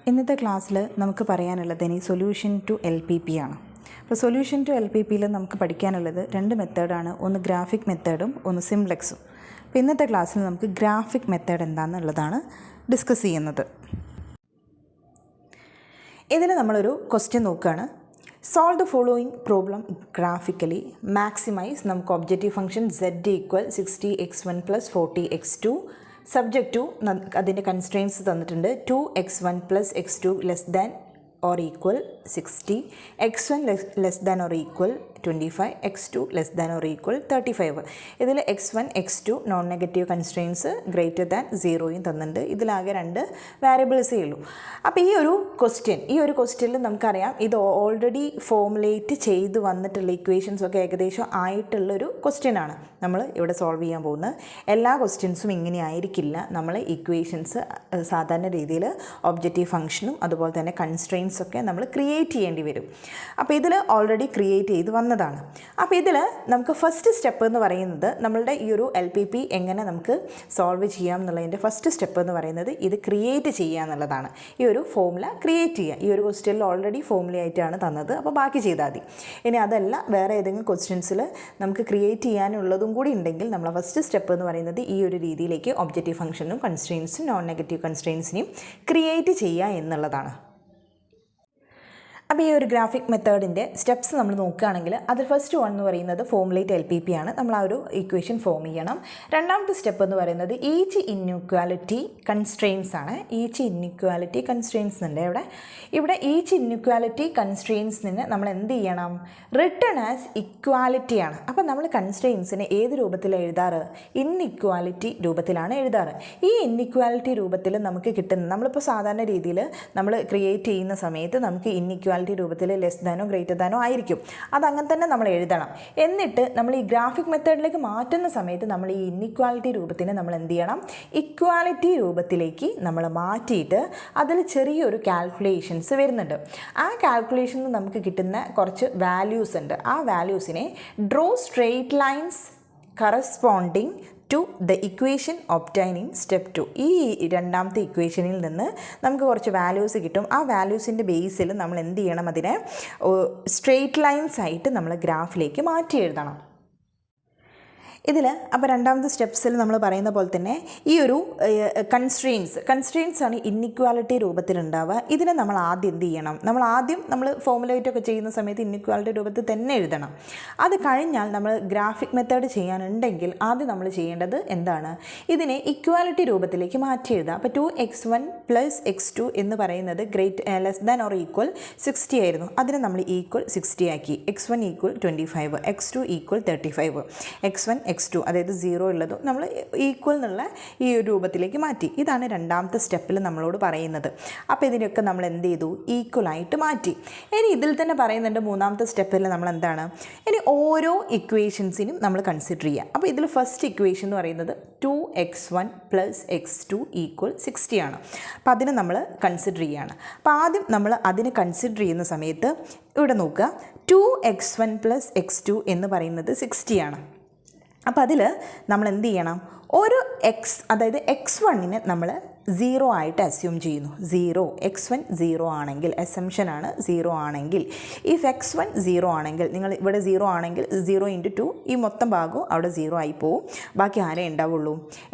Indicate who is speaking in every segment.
Speaker 1: ഇന്നത്തെ ക്ലാസ്സിൽ നമുക്ക് പറയാനുള്ളത് ഇനി solution to L P P ആണ്. അപ്പോൾ സൊല്യൂഷൻ ടു എൽ പി പിയിൽ നമുക്ക് പഠിക്കാനുള്ളത് രണ്ട് മെത്തേഡാണ്. ഒന്ന് ഗ്രാഫിക് മെത്തേഡും ഒന്ന് സിംപ്ലെക്സും. അപ്പോൾ ഇന്നത്തെ ക്ലാസ്സിൽ നമുക്ക് ഗ്രാഫിക് മെത്തേഡ് എന്താണെന്നുള്ളതാണ് ഡിസ്കസ് ചെയ്യുന്നത്. ഇതിൽ നമ്മളൊരു ക്വസ്റ്റ്യൻ നോക്കുകയാണ്. Solve the following problem graphically. Maximise നമുക്ക് objective function z equal 60x1 + 40x2. Subject to അതിൻ്റെ കൺസ്ട്രെയിൻസ് തന്നിട്ടുണ്ട്. 2x1 + x2 < or = 60, x1 < or = 25, x2 < or = 35. ഇതിൽ x1 x2 non negative constraints >0 തന്നിട്ടുണ്ട്. ഇതിലാകെ രണ്ട് വേരിയബിൾസേ ഉള്ളൂ. അപ്പോൾ ഈ ഒരു ക്വസ്റ്റ്യനിൽ നമുക്കറിയാം ഇത് ഓൾറെഡി ഫോർമുലേറ്റ് ചെയ്ത് വന്നിട്ടുള്ള ഇക്വേഷൻസ് ഒക്കെ ഏകദേശം ആയിട്ടുള്ളൊരു ക്വസ്റ്റ്യനാണ് നമ്മൾ ഇവിടെ സോൾവ് ചെയ്യാൻ പോകുന്നത്. എല്ലാ ക്വസ്റ്റ്യൻസും ഇങ്ങനെ ആയിരിക്കില്ല. നമ്മൾ ഇക്വേഷൻസ് സാധാരണ രീതിയിൽ ഒബ്ജക്റ്റീവ് ഫംഗ്ഷനും അതുപോലെ തന്നെ കൺസ്ട്രെയിൻസ് ഒക്കെ നമ്മൾ ക്രിയേറ്റ് ചെയ്യേണ്ടി വരും. അപ്പോൾ ഇതിൽ ഓൾറെഡി ക്രിയേറ്റ് ചെയ്ത് വന്നതാണ്. അപ്പോൾ ഇതിൽ നമുക്ക് ഫസ്റ്റ് സ്റ്റെപ്പ് എന്ന് പറയുന്നത് നമ്മളുടെ ഈ ഒരു എൽ പി പി എങ്ങനെ നമുക്ക് സോൾവ് ചെയ്യാം എന്നുള്ളതിൻ്റെ ഫസ്റ്റ് സ്റ്റെപ്പ് എന്ന് പറയുന്നത് ഇത് ക്രിയേറ്റ് ചെയ്യുക എന്നുള്ളതാണ്. ഈ ഒരു ഫോർമുല ക്രിയേറ്റ് ചെയ്യുക. ഈ ഒരു ക്വസ്റ്റ്യനിൽ ഓൾറെഡി ഫോർമുല ആയിട്ടാണ് തന്നത്, അപ്പോൾ ബാക്കി ചെയ്താൽ മതി. ഇനി അതല്ല വേറെ ഏതെങ്കിലും ക്വസ്റ്റ്യൻസിൽ നമുക്ക് ക്രിയേറ്റ് ചെയ്യാനുള്ളതും കൂടി ഉണ്ടെങ്കിൽ നമ്മൾ ഫസ്റ്റ് സ്റ്റെപ്പ് എന്ന് പറയുന്നത് ഈ ഒരു രീതിയിലേക്ക് ഒബ്ജക്റ്റീവ് ഫംഗ്ഷനും കൺസ്ട്രെയിൻസും നോൺ നെഗറ്റീവ് കൺസ്ട്രെയിൻസിനെയും ക്രിയേറ്റ് ചെയ്യുക എന്നുള്ളതാണ്. അപ്പോൾ ഈ ഒരു ഗ്രാഫിക് മെത്തേഡിൻ്റെ സ്റ്റെപ്സ് നമ്മൾ നോക്കുകയാണെങ്കിൽ അതിൽ ഫസ്റ്റ് വൺ എന്ന് പറയുന്നത് ഫോർമുലേറ്റ് എൽ പി പി ആണ്. നമ്മൾ ആ ഒരു ഇക്വേഷൻ ഫോം ചെയ്യണം. രണ്ടാമത്തെ സ്റ്റെപ്പ് എന്ന് പറയുന്നത് ഈച്ച് ഇൻഇക്വാലിറ്റി കൺസ്ട്രെയിൻസ് ആണ്. ഈച്ച് ഇൻഇക്വാലിറ്റി കൺസ്ട്രെയിൻസ് ഉണ്ട്. ഇവിടെ ഈച്ച് ഇൻഇക്വാലിറ്റി കൺസ്ട്രെയിൻസിന് നമ്മൾ എന്ത് ചെയ്യണം? റിട്ടേൺ ആസ് ഇക്വാലിറ്റി ആണ്. അപ്പോൾ നമ്മൾ കൺസ്ട്രെയിൻസിനെ ഏത് രൂപത്തിലാണ് എഴുതാറ്? ഇൻഇക്വാലിറ്റി രൂപത്തിലാണ് എഴുതാറ്. ഈ ഇൻഇക്വാലിറ്റി രൂപത്തിൽ നമുക്ക് കിട്ടുന്ന നമ്മളിപ്പോൾ സാധാരണ രീതിയിൽ നമ്മൾ ക്രിയേറ്റ് ചെയ്യുന്ന സമയത്ത് നമുക്ക് ഇൻഇക്വാലിറ്റി രൂപത്തിൽ < < ആയിരിക്കും. അതങ്ങനെ തന്നെ നമ്മൾ എഴുതണം. എന്നിട്ട് നമ്മൾ ഈ ഗ്രാഫിക് മെത്തേഡിലേക്ക് മാറ്റുന്ന സമയത്ത് നമ്മൾ ഈ ഇൻഇക്വാലിറ്റി രൂപത്തിനെ നമ്മൾ എന്ത് ചെയ്യണം? ഇക്വാലിറ്റി രൂപത്തിലേക്ക് നമ്മൾ മാറ്റിയിട്ട് അതിൽ ചെറിയൊരു കാൽക്കുലേഷൻസ് വരുന്നുണ്ട്. ആ കാൽക്കുലേഷനിൽ നമുക്ക് കിട്ടുന്ന കുറച്ച് വാല്യൂസ് ഉണ്ട്. ആ വാല്യൂസിനെ draw straight lines corresponding to the equation obtaining step 2. ഈ രണ്ടാമത്തെ ഇക്വേഷനിൽ നിന്ന് നമുക്ക് കുറച്ച് വാല്യൂസ് കിട്ടും. ആ വാല്യൂസിൻ്റെ ബേസിൽ നമ്മൾ എന്ത് ചെയ്യണം? അതിനെ സ്ട്രെയിറ്റ് ലൈൻസ് ആയിട്ട് നമ്മൾ ഗ്രാഫിലേക്ക് മാറ്റി എഴുതണം. ഇതിൽ അപ്പോൾ രണ്ടാമത്തെ സ്റ്റെപ്സിൽ നമ്മൾ പറയുന്ന പോലെ തന്നെ ഈ ഒരു കൺസ്ട്രെയിൻസ് ആണ് ഇൻഇക്വാലിറ്റി രൂപത്തിലുണ്ടാവുക. ഇതിനെ നമ്മൾ ആദ്യം എന്ത് ചെയ്യണം? നമ്മൾ ഫോർമുലേറ്റ് ഒക്കെ ചെയ്യുന്ന സമയത്ത് ഇൻഇക്വാലിറ്റി രൂപത്തിൽ തന്നെ എഴുതണം. അത് കഴിഞ്ഞാൽ നമ്മൾ ഗ്രാഫിക് മെത്തേഡ് ചെയ്യാനുണ്ടെങ്കിൽ ആദ്യം നമ്മൾ ചെയ്യേണ്ടത് എന്താണ്? ഇതിനെ ഇക്വാലിറ്റി രൂപത്തിലേക്ക് മാറ്റി എഴുതുക. അപ്പോൾ 2x1 + x2 എന്ന് പറയുന്നത് < or = 60 ആയിരുന്നു. അതിനെ നമ്മൾ =60 ആക്കി. x1 = 25, x2 = 35, x1 x2 അതായത് 0 ഉള്ളതും നമ്മൾ ഈക്വൽ എന്നുള്ള ഈ ഒരു രൂപത്തിലേക്ക് മാറ്റി. ഇതാണ് രണ്ടാമത്തെ സ്റ്റെപ്പിൽ നമ്മളോട് പറയുന്നത്. അപ്പോൾ ഇതിനൊക്കെ നമ്മൾ എന്ത് ചെയ്തു? ഈക്വലായിട്ട് മാറ്റി. ഇനി ഇതിൽ തന്നെ പറയുന്നുണ്ട് മൂന്നാമത്തെ സ്റ്റെപ്പിൽ നമ്മൾ എന്താണ്? ഇനി ഓരോ ഇക്വേഷൻസിനും നമ്മൾ കൺസിഡർ ചെയ്യുക. അപ്പോൾ ഇതിൽ ഫസ്റ്റ് ഇക്വേഷൻ എന്ന് പറയുന്നത് 2x1 + x2 = 60 ആണ്. അപ്പോൾ അതിനെ നമ്മൾ കൺസിഡർ ചെയ്യുകയാണ്. അപ്പോൾ ആദ്യം നമ്മൾ അതിനെ കൺസിഡർ ചെയ്യുന്ന സമയത്ത് ഇവിടെ നോക്കുക. 2x1 + x2 എന്ന് പറയുന്നത് 60 ആണ്. അപ്പോൾ അതിൽ നമ്മൾ എന്ത് ചെയ്യണം? ഒരു അതായത് x1നെ നമ്മൾ 0 ആയിട്ട് അസ്യൂം ചെയ്യുന്നു. x1 0 ആണെങ്കിൽ അസംഷനാണ് 0 ആണെങ്കിൽ. ഇഫ് x1 0 ആണെങ്കിൽ നിങ്ങൾ ഇവിടെ 0 ആണെങ്കിൽ 0 × 2 ഈ മൊത്തം ഭാഗവും അവിടെ 0 ആയി പോവും. ബാക്കി ആരേ ഉണ്ടാവുള്ളൂ?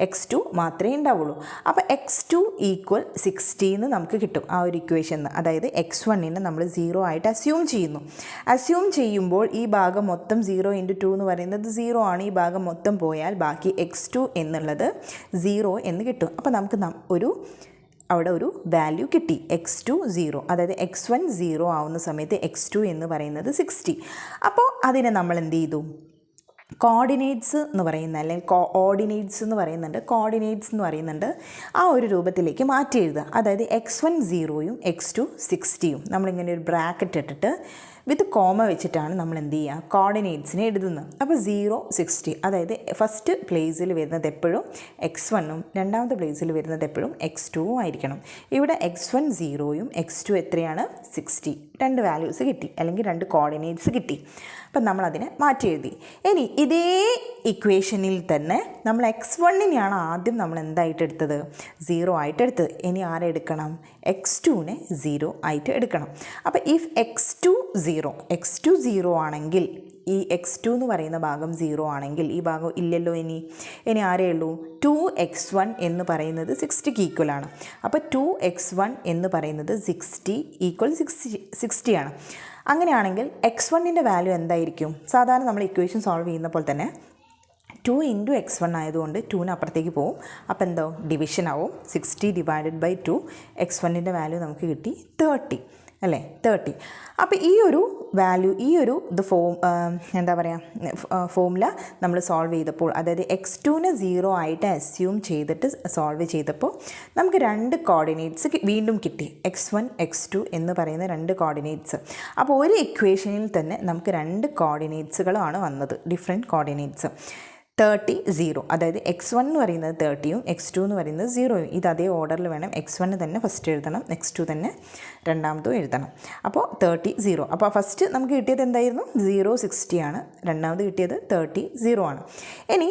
Speaker 1: x2 മാത്രമേ ഉണ്ടാവുള്ളൂ. അപ്പോൾ x2 = 60 എന്ന് നമുക്ക് കിട്ടും ആ ഒരു ഇക്വേഷൻ. അതായത് x1നെ നമ്മൾ 0 ആയിട്ട് അസ്യൂം ചെയ്യുന്നു. അസ്യൂം ചെയ്യുമ്പോൾ ഈ ഭാഗം മൊത്തം 0 × 2 എന്ന് പറയുന്നത് 0 ആണ്. ഈ ഭാഗം മൊത്തം പോയാൽ ബാക്കി x2 എന്നുള്ളത് 0 എന്ന് കിട്ടും. അപ്പോൾ നമുക്ക് അവിടെ ഒരു വാല്യൂ കിട്ടി. x2 0, അതായത് x1 0 ആവുന്ന സമയത്ത് x2 എന്ന് പറയുന്നത് 60. അപ്പോൾ അതിനെ നമ്മൾ എന്ത് ചെയ്തു? കോർഡിനേറ്റ്സ് എന്ന് പറയുന്ന അല്ലെങ്കിൽ കോർഡിനേറ്റ്സ് എന്ന് പറയുന്നുണ്ട്. ആ ഒരു രൂപത്തിലേക്ക് മാറ്റി എഴുതുക. അതായത് x1 0ഉം x2 60ഉം നമ്മളിങ്ങനെ ഒരു ബ്രാക്കറ്റ് ഇട്ടിട്ട് വിത്ത് കോമ വെച്ചിട്ടാണ് നമ്മൾ എന്ത് ചെയ്യുക? കോർഡിനേറ്റ്സിനെ എഴുതുന്നത്. അപ്പോൾ 0 60, അതായത് ഫസ്റ്റ് പ്ലേസിൽ വരുന്നത് എപ്പോഴും x1ഉം രണ്ടാമത്തെ പ്ലേസിൽ വരുന്നത് എപ്പോഴും x2ഉം ആയിരിക്കണം. ഇവിടെ x1 0ഉം x2 എത്രയാണ്? 60. രണ്ട് വാല്യൂസ് കിട്ടി, അല്ലെങ്കിൽ രണ്ട് കോർഡിനേറ്റ്സ് കിട്ടി. അപ്പം നമ്മളതിനെ മാറ്റി എഴുതി. ഇനി ഇതേ ഇക്വേഷനിൽ തന്നെ നമ്മൾ x1നെയാണ് ആദ്യം നമ്മൾ എന്തായിട്ട് എടുത്തത്, 0 ആയിട്ട് എടുത്തത്. ഇനി ആരെ എടുക്കണം, x2നെ 0 ആയിട്ട് എടുക്കണം. അപ്പോൾ ഇഫ് x2 0 ആണെങ്കിൽ, ഈ x2 എന്ന് പറയുന്ന ഭാഗം 0 ആണെങ്കിൽ ഈ ഭാഗം ഇല്ലല്ലോ. ഇനി ആരേ ഉള്ളൂ, 2x1 എന്ന് പറയുന്നത് 60ക്ക് ഈക്വലാണ്. അപ്പോൾ 2x1 എന്ന് പറയുന്നത് 60 = 60 ആണ്. അങ്ങനെയാണെങ്കിൽ x1ൻ്റെ വാല്യൂ എന്തായിരിക്കും? സാധാരണ നമ്മൾ ഇക്വേഷൻ സോൾവ് ചെയ്യുന്നപ്പോൾ തന്നെ 2 × x1 ആയതുകൊണ്ട് 2ന് അപ്പുറത്തേക്ക് പോവും. അപ്പോൾ എന്തോ ഡിവിഷൻ ആവും. 60 / 2 x1ൻ്റെ വാല്യൂ നമുക്ക് കിട്ടി 30 അല്ലേ, 30. അപ്പോൾ ഈ ഒരു വാല്യൂ, ഫോമുല നമ്മൾ സോൾവ് ചെയ്തപ്പോൾ, അതായത് x2നെ 0 ആയിട്ട് അസ്യൂം ചെയ്തിട്ട് സോൾവ് ചെയ്തപ്പോൾ നമുക്ക് 2 കോർഡിനേറ്റ്സ് വീണ്ടും കിട്ടി, x1 x2 എന്ന് പറയുന്ന 2 കോർഡിനേറ്റ്സ്. അപ്പോൾ ഒരു ഇക്വേഷനിൽ തന്നെ നമുക്ക് 2 കോർഡിനേറ്റ്സുകളാണ് വന്നത്, ഡിഫറെൻറ്റ് കോർഡിനേറ്റ്സ്. 30 0, അതായത് x1 എന്ന് പറയുന്നത് 30യും x2 എന്ന് പറയുന്നത് 0യും. ഇത് അതേ ഓർഡറിൽ വേണം. x1 തന്നെ ഫസ്റ്റ് എഴുതണം, x2 തന്നെ രണ്ടാമതും എഴുതണം. അപ്പോൾ 30 0. അപ്പോൾ ഫസ്റ്റ് നമുക്ക് കിട്ടിയത് എന്തായിരുന്നു, 0 60 ആണ്. രണ്ടാമത് കിട്ടിയത് 30 0 ആണ്. ഇനി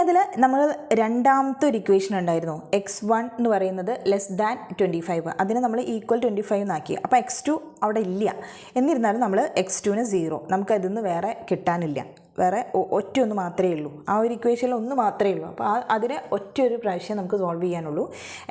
Speaker 1: അതിൽ നമ്മൾ രണ്ടാമത്തെ ഒരു ഇക്വേഷൻ ഉണ്ടായിരുന്നു, x1 എന്ന് പറയുന്നത് <25. അതിനെ നമ്മൾ =25 എന്നാക്കി. അപ്പോൾ x2 അവിടെ ഇല്ല. എന്നിരുന്നാലും നമ്മൾ x2ന് 0, നമുക്കതിൽ നിന്ന് വേറെ കിട്ടാനില്ല. വേറെ ഒറ്റ മാത്രമേ ഉള്ളൂ, ആ ഒരു ഇക്വേഷനിൽ ഒന്ന് മാത്രമേ ഉള്ളൂ. അപ്പോൾ അതിനെ ഒറ്റൊരു പ്രാവശ്യം നമുക്ക് സോൾവ് ചെയ്യാനുള്ളൂ.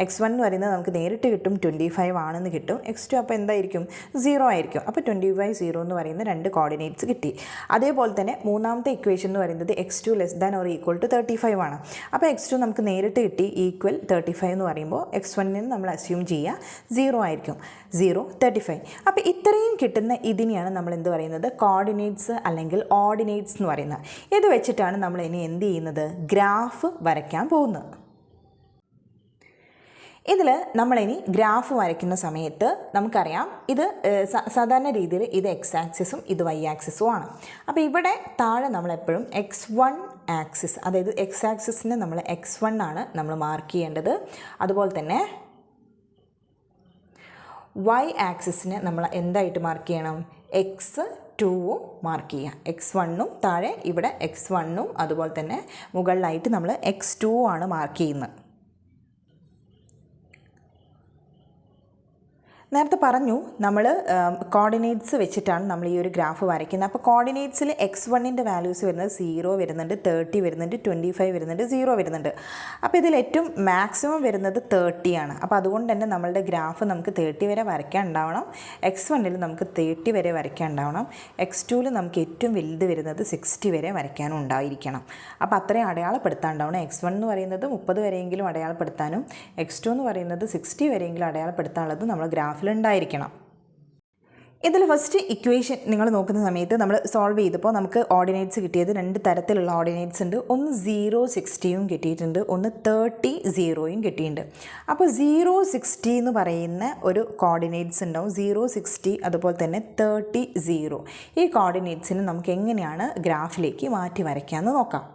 Speaker 1: x1 എന്ന് പറയുന്നത് നമുക്ക് നേരിട്ട് കിട്ടും, 25 ആണെന്ന് കിട്ടും. x2 അപ്പോൾ എന്തായിരിക്കും, 0 ആയിരിക്കും. അപ്പോൾ 25 0 എന്ന് പറയുന്ന 2 കോർഡിനേറ്റ്സ് കിട്ടി. അതേപോലെ തന്നെ മൂന്നാമത്തെ ഇക്വേഷൻ എന്ന് പറയുന്നത് x2 <= 35 ആണ്. അപ്പോൾ x2 നമുക്ക് നേരിട്ട് കിട്ടി, =35 എന്ന് പറയുമ്പോൾ x1ന് നമ്മൾ അസ്യൂം ചെയ്യുക 0 ആയിരിക്കും, 0 35. അപ്പോൾ ഇത്രയും കിട്ടുന്ന ഇതിനെയാണ് നമ്മൾ എന്ത് പറയുന്നത്, കോർഡിനേറ്റ്സ് അല്ലെങ്കിൽ ഓർഡിനേറ്റ്സ് എന്ന് പറയുന്നത്. ഇത് വെച്ചിട്ടാണ് നമ്മൾ ഇനി എന്ത് ചെയ്യുന്നത്, ഗ്രാഫ് വരയ്ക്കാൻ പോകുന്നത്. ഇതിൽ നമ്മളിനി ഗ്രാഫ് വരയ്ക്കുന്ന സമയത്ത് നമുക്കറിയാം, ഇത് സാധാരണ രീതിയിൽ ഇത് എക്സ് ആക്സിസും ഇത് വൈ ആക്സിസും ആണ്. അപ്പോൾ ഇവിടെ താഴെ നമ്മളെപ്പോഴും x1 ആക്സിസ്, അതായത് എക്സ് ആക്സിസിനെ നമ്മൾ x1 ആണ് നമ്മൾ മാർക്ക് ചെയ്യേണ്ടത്. അതുപോലെ തന്നെ വൈ ആക്സിസിനെ നമ്മൾ എന്തായിട്ട് മാർക്ക് ചെയ്യണം, x2ഉം മാർക്ക് ചെയ്യുക. x1ഉം താഴെ ഇവിടെ x1ഉം അതുപോലെ തന്നെ മുകളിലായിട്ട് നമ്മൾ x2 ആണ് മാർക്ക് ചെയ്യുന്നത്. നേരത്തെ പറഞ്ഞു നമ്മൾ കോർഡിനേറ്റ്സ് വെച്ചിട്ടാണ് നമ്മൾ ഈ ഒരു ഗ്രാഫ് വരയ്ക്കുന്നത്. അപ്പോൾ കോർഡിനേറ്റ്സിൽ x1ൻ്റെ വാല്യൂസ് വരുന്നത് 0 വരുന്നുണ്ട്, 30 വരുന്നുണ്ട്, 25 വരുന്നുണ്ട്, 0 വരുന്നുണ്ട്. അപ്പോൾ ഇതിൽ ഏറ്റവും മാക്സിമം വരുന്നത് 30 ആണ്. അപ്പോൾ അതുകൊണ്ട് തന്നെ നമ്മളുടെ ഗ്രാഫ് നമുക്ക് 30 വരെ വരയ്ക്കാൻ ഉണ്ടാവണം. x1ൽ നമുക്ക് 30 വരെ വരയ്ക്കാൻ ഉണ്ടാവണം. x2ൽ നമുക്ക് ഏറ്റവും വലുത് വരുന്നത് 60 വരെ വരയ്ക്കാനും ഉണ്ടായിരിക്കണം. അപ്പോൾ അത്രയും അടയാളപ്പെടുത്താണ്ടാവണം. x1 എന്ന് പറയുന്നത് 30 വരെയെങ്കിലും അടയാളപ്പെടുത്താനും x2 എന്ന് പറയുന്നത് 60 വരെയെങ്കിലും അടയാളപ്പെടുത്താനുള്ളത് നമ്മൾ ഗ്രാഫിൽ ഉണ്ടായിരിക്കണം. ഇതിൽ ഫസ്റ്റ് ഇക്വേഷൻ നിങ്ങൾ നോക്കുന്ന സമയത്ത് നമ്മൾ സോൾവ് ചെയ്തപ്പോൾ നമുക്ക് ഓർഡിനേറ്റ്സ് കിട്ടിയത് 2 തരത്തിലുള്ള ഓർഡിനേറ്റ്സ് ഉണ്ട്. ഒന്ന് 0 60യും കിട്ടിയിട്ടുണ്ട്, ഒന്ന് 30 0യും കിട്ടിയിട്ടുണ്ട്. അപ്പോൾ 0 60 എന്ന് പറയുന്ന ഒരു കോർഡിനേറ്റ്സ് ഉണ്ടാവും, 0 60 അതുപോലെ തന്നെ 30 0. ഈ കോർഡിനേറ്റ്സിന് നമുക്ക് എങ്ങനെയാണ് ഗ്രാഫിലേക്ക് മാറ്റി വരയ്ക്കാമെന്ന് നോക്കാം.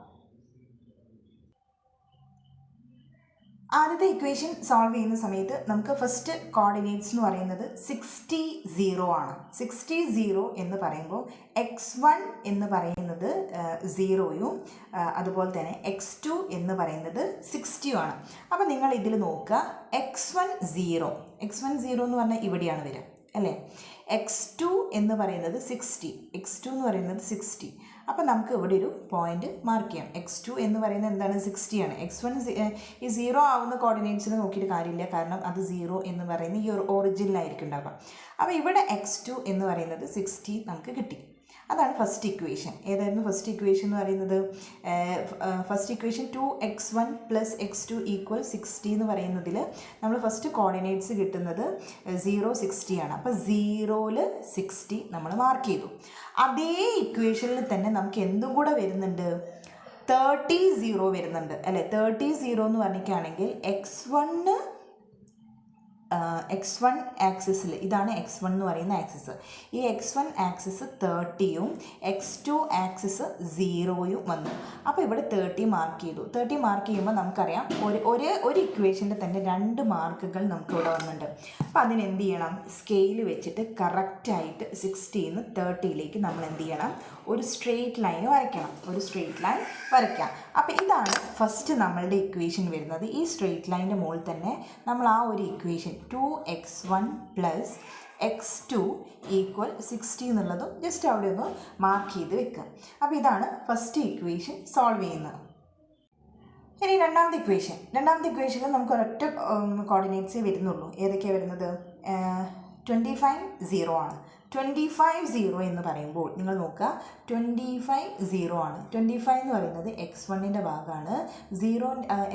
Speaker 1: ആദ്യത്തെ ഇക്വേഷൻ സോൾവ് ചെയ്യുന്ന സമയത്ത് നമുക്ക് ഫസ്റ്റ് കോർഡിനേറ്റ്സ് എന്ന് പറയുന്നത് 60 0 ആണ്. 60 0 എന്ന് പറയുമ്പോൾ x1 എന്ന് പറയുന്നത് 0യും അതുപോലെ തന്നെ x2 എന്ന് പറയുന്നത് 60യും ആണ്. അപ്പോൾ നിങ്ങൾ ഇതിൽ നോക്കുക, x1 0 എന്ന് പറഞ്ഞാൽ ഇവിടെയാണ് വരിക അല്ലേ. x2 എന്ന് പറയുന്നത് 60. അപ്പോൾ നമുക്ക് ഇവിടെ ഒരു പോയിന്റ് മാർക്ക് ചെയ്യാം. x2 എന്ന് പറയുന്നത് എന്താണ്, 60 ആണ്. x1 ഈ 0 ആവുന്ന കോർഡിനേറ്റ്സിന് നോക്കിയിട്ട് കാര്യമില്ല, കാരണം അത് 0 എന്ന് പറയുന്ന ഈ ഒരു ഒറിജിനിലായിരിക്കും ഉണ്ടാവുക. അപ്പോൾ ഇവിടെ x2 എന്ന് പറയുന്നത് 60 നമുക്ക് കിട്ടി. അതാണ് ഫസ്റ്റ് ഇക്വേഷൻ. ഏതായിരുന്നു ഫസ്റ്റ് ഇക്വേഷൻ എന്ന് പറയുന്നത്? ഫസ്റ്റ് ഇക്വേഷൻ 2x1 + x2 = 60 എന്ന് പറയുന്നതിൽ നമ്മൾ ഫസ്റ്റ് കോർഡിനേറ്റ്സ് കിട്ടുന്നത് 0 60 ആണ്. അപ്പോൾ 0ൽ 60 നമ്മൾ മാർക്ക് ചെയ്തു. അതേ ഇക്വേഷനിൽ തന്നെ നമുക്ക് എന്തും കൂടെ വരുന്നുണ്ട്, 30 0 വരുന്നുണ്ട് അല്ലേ. 30 0 എന്ന് പറഞ്ഞിട്ടാണെങ്കിൽ x1 x1 ആക്സിസിൽ, ഇതാണ് x1 എന്ന് പറയുന്ന ആക്സിസ്. ഈ x1 ആക്സിസ് 30യും x2 ആക്സിസ് 0യും വന്നു. അപ്പോൾ ഇവിടെ 30 മാർക്ക് ചെയ്തു. 30 മാർക്ക് ചെയ്യുമ്പോൾ നമുക്കറിയാം ഒരു ഇക്വേഷൻ്റെ തന്നെ 2 മാർക്കുകൾ നമുക്ക് ഇവിടെ വന്നിട്ടുണ്ട്. അപ്പോൾ അതിനെന്ത് ചെയ്യണം? സ്കെയിൽ വെച്ചിട്ട് കറക്റ്റായിട്ട് 60ന്ന് 30യിലേക്ക് നമ്മൾ എന്ത് ചെയ്യണം? ഒരു സ്ട്രെയിറ്റ് ലൈൻ വരയ്ക്കണം. ഒരു സ്ട്രെയിറ്റ് ലൈൻ വരയ്ക്കാം. അപ്പോൾ ഇതാണ് ഫസ്റ്റ് നമ്മളുടെ ഇക്വേഷൻ വരുന്നത്. ഈ സ്ട്രെയിറ്റ് ലൈൻ്റെ മുകളിൽ തന്നെ നമ്മൾ ആ ഒരു ഇക്വേഷൻ 2x1 + x2 = 60 എന്നുള്ളതും ജസ്റ്റ് അവിടെ ഒന്ന് മാർക്ക് ചെയ്ത് വെക്കുക. അപ്പോൾ ഇതാണ് ഫസ്റ്റ് ഇക്വേഷൻ സോൾവ് ചെയ്യുന്നത്. ഇനി രണ്ടാമത്തെ ഇക്വേഷനിൽ നമുക്ക് ഒരൊറ്റ കോർഡിനേറ്റ്സേ വരുന്നുള്ളൂ. ഏതൊക്കെയാണ് വരുന്നത്? 25 0 ആണ്. 25 0 എന്ന് പറയുമ്പോൾ നിങ്ങൾ നോക്കുക, 25 0 ആണ്. 25 എന്ന് പറയുന്നത് x1ൻ്റെ ഭാഗമാണ്,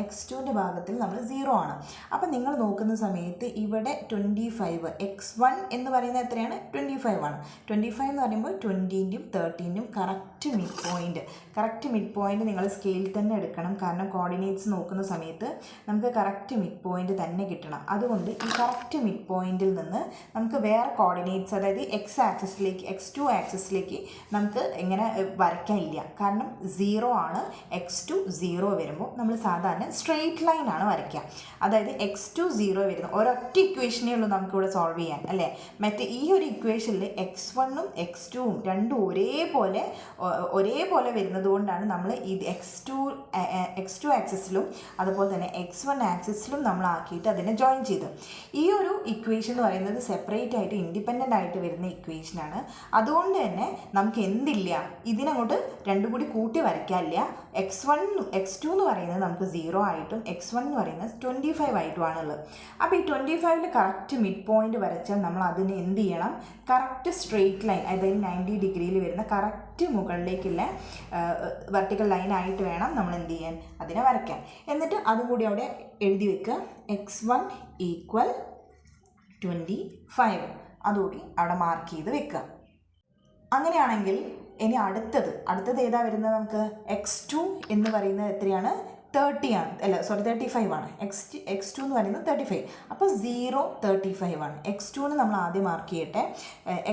Speaker 1: x2ൻ്റെ ഭാഗത്തിൽ നമ്മൾ 0 ആണ്. അപ്പം നിങ്ങൾ നോക്കുന്ന സമയത്ത് ഇവിടെ 25 x1 എന്ന് പറയുന്നത് എത്രയാണ്? 25 ആണ്. 25 എന്ന് പറയുമ്പോൾ 20ൻ്റെയും 30ൻ്റെയും കറക്റ്റ് മിഡ് പോയിൻ്റ് നിങ്ങൾ സ്കെയിൽ തന്നെ എടുക്കണം. കാരണം കോർഡിനേറ്റ്സ് നോക്കുന്ന സമയത്ത് നമുക്ക് കറക്റ്റ് മിഡ് പോയിൻ്റ് തന്നെ കിട്ടണം. അതുകൊണ്ട് ഈ കറക്റ്റ് മിഡ് പോയിൻറ്റിൽ നിന്ന് നമുക്ക് വേറെ കോർഡിനേറ്റ്സ്, അതായത് x2 ആക്സിസിലേക്ക് നമുക്ക് ഇങ്ങനെ വരയ്ക്കാനില്ല. കാരണം 0 ആണ്. x2 0 വരുമ്പോൾ നമ്മൾ സാധാരണ സ്ട്രെയിറ്റ് ലൈൻ ആണ് വരയ്ക്കുക. അതായത് x2 0 വരുന്നു. ഒരൊറ്റ ഇക്വേഷനേ ഉള്ളൂ നമുക്കിവിടെ സോൾവ് ചെയ്യാൻ, അല്ലേ? മറ്റേ ഈ ഒരു ഇക്വേഷനിൽ x1ഉം x2ഉം രണ്ടും ഒരേപോലെ വരുന്നത് കൊണ്ടാണ് നമ്മൾ ഇത് x2 ആക്സിസിലും അതുപോലെ തന്നെ x1 ആക്സിസിലും നമ്മൾ ആക്കിയിട്ട് അതിനെ ജോയിൻ ചെയ്തു. ഈ ഒരു ഇക്വേഷൻ എന്ന് പറയുന്നത് സെപ്പറേറ്റ് ആയിട്ട് ഇൻഡിപെൻഡൻ്റ് ആയിട്ട് വരുന്ന ഇക്വേഷനാണ്. അതുകൊണ്ട് തന്നെ നമുക്ക് എന്തില്ല, ഇതിനങ്ങോട്ട് രണ്ടും കൂടി കൂട്ടി വരയ്ക്കാനില്ല. x2 എന്ന് പറയുന്നത് നമുക്ക് 0 ആയിട്ടും x1 എന്ന് പറയുന്നത് 25 ആയിട്ടുമാണുള്ളത്. അപ്പോൾ ഈ 25ൽ കറക്റ്റ് മിഡ് പോയിൻ്റ് വരച്ചാൽ നമ്മൾ അതിന് എന്ത് ചെയ്യണം? കറക്റ്റ് സ്ട്രെയിറ്റ് ലൈൻ, അതായത് 90 ഡിഗ്രിയിൽ വരുന്ന കറക്റ്റ് മുകളിലേക്കുള്ള വെർട്ടിക്കൽ ലൈനായിട്ട് വേണം നമ്മൾ എന്ത് ചെയ്യാൻ? അതിനെ വരയ്ക്കാൻ. എന്നിട്ട് അതും കൂടി അവിടെ എഴുതി വെക്കുക. x1 = 25 അതുകൂടി അവിടെ മാർക്ക് ചെയ്ത് വെക്കുക. അങ്ങനെയാണെങ്കിൽ ഇനി അടുത്തത് ഏതാ വരുന്നത്? നമുക്ക് x2 എന്ന് പറയുന്നത് എത്രയാണ്? 30 ആണ്. 35 ആണ്. x2 എന്ന് പറയുന്നത് 35. അപ്പോൾ 0 35 ആണ്. x2ന് നമ്മൾ ആദ്യം മാർക്ക് ചെയ്യട്ടെ.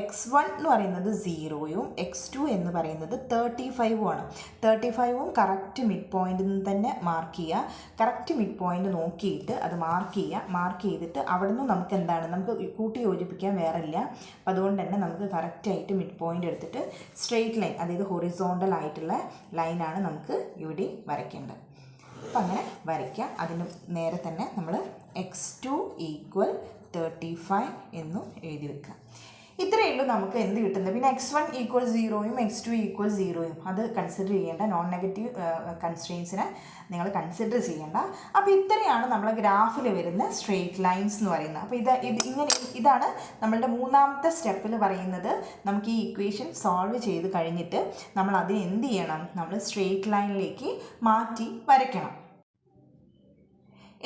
Speaker 1: x1 എന്ന് പറയുന്നത് 0യും x2 എന്ന് പറയുന്നത് 35ഉം ആണ്. 35ഉം കറക്റ്റ് മിഡ് പോയിന്റിൽ നിന്ന് തന്നെ മാർക്ക് ചെയ്യുക. കറക്റ്റ് മിഡ് പോയിന്റ് നോക്കിയിട്ട് അത് മാർക്ക് ചെയ്യുക. മാർക്ക് ചെയ്തിട്ട് അവിടെ നിന്ന് നമുക്ക് എന്താണ്? നമുക്ക് കൂട്ടി യോജിപ്പിക്കാൻ വേറെ ഇല്ല. അപ്പോൾ അതുകൊണ്ട് തന്നെ നമുക്ക് കറക്റ്റായിട്ട് മിഡ് പോയിന്റ് എടുത്തിട്ട് സ്ട്രെയിറ്റ് ലൈൻ, അതായത് ഹൊറിസോണ്ടൽ ആയിട്ടുള്ള ലൈനാണ് നമുക്ക് ഇവിടെ വരയ്ക്കേണ്ടത്. അപ്പം അങ്ങനെ വരയ്ക്കുക. അതിന് നേരെ തന്നെ നമ്മൾ x2 = 35 എന്നും എഴുതി വെക്കുക. ഇത്രയേ ഉള്ളൂ നമുക്ക് എന്ത് കിട്ടുന്നത്. പിന്നെ x1 = 0യും x2 = 0യും അത് കൺസിഡർ ചെയ്യേണ്ട. നോൺ നെഗറ്റീവ് കൺസ്ട്രെയിൻസിനെ നിങ്ങൾ കൺസിഡർ ചെയ്യേണ്ട. അപ്പോൾ ഇത്രയാണ് നമ്മളെ ഗ്രാഫിൽ വരുന്ന സ്ട്രെയിറ്റ് ലൈൻസ് എന്ന് പറയുന്നത്. അപ്പോൾ ഇതാണ് നമ്മളുടെ മൂന്നാമത്തെ സ്റ്റെപ്പിൽ പറയുന്നത്. നമുക്ക് ഈ ഇക്വേഷൻ സോൾവ് ചെയ്ത് കഴിഞ്ഞിട്ട് നമ്മൾ അതിന് എന്ത് ചെയ്യണം? നമ്മൾ സ്ട്രെയിറ്റ് ലൈനിലേക്ക് മാറ്റി വരയ്ക്കണം.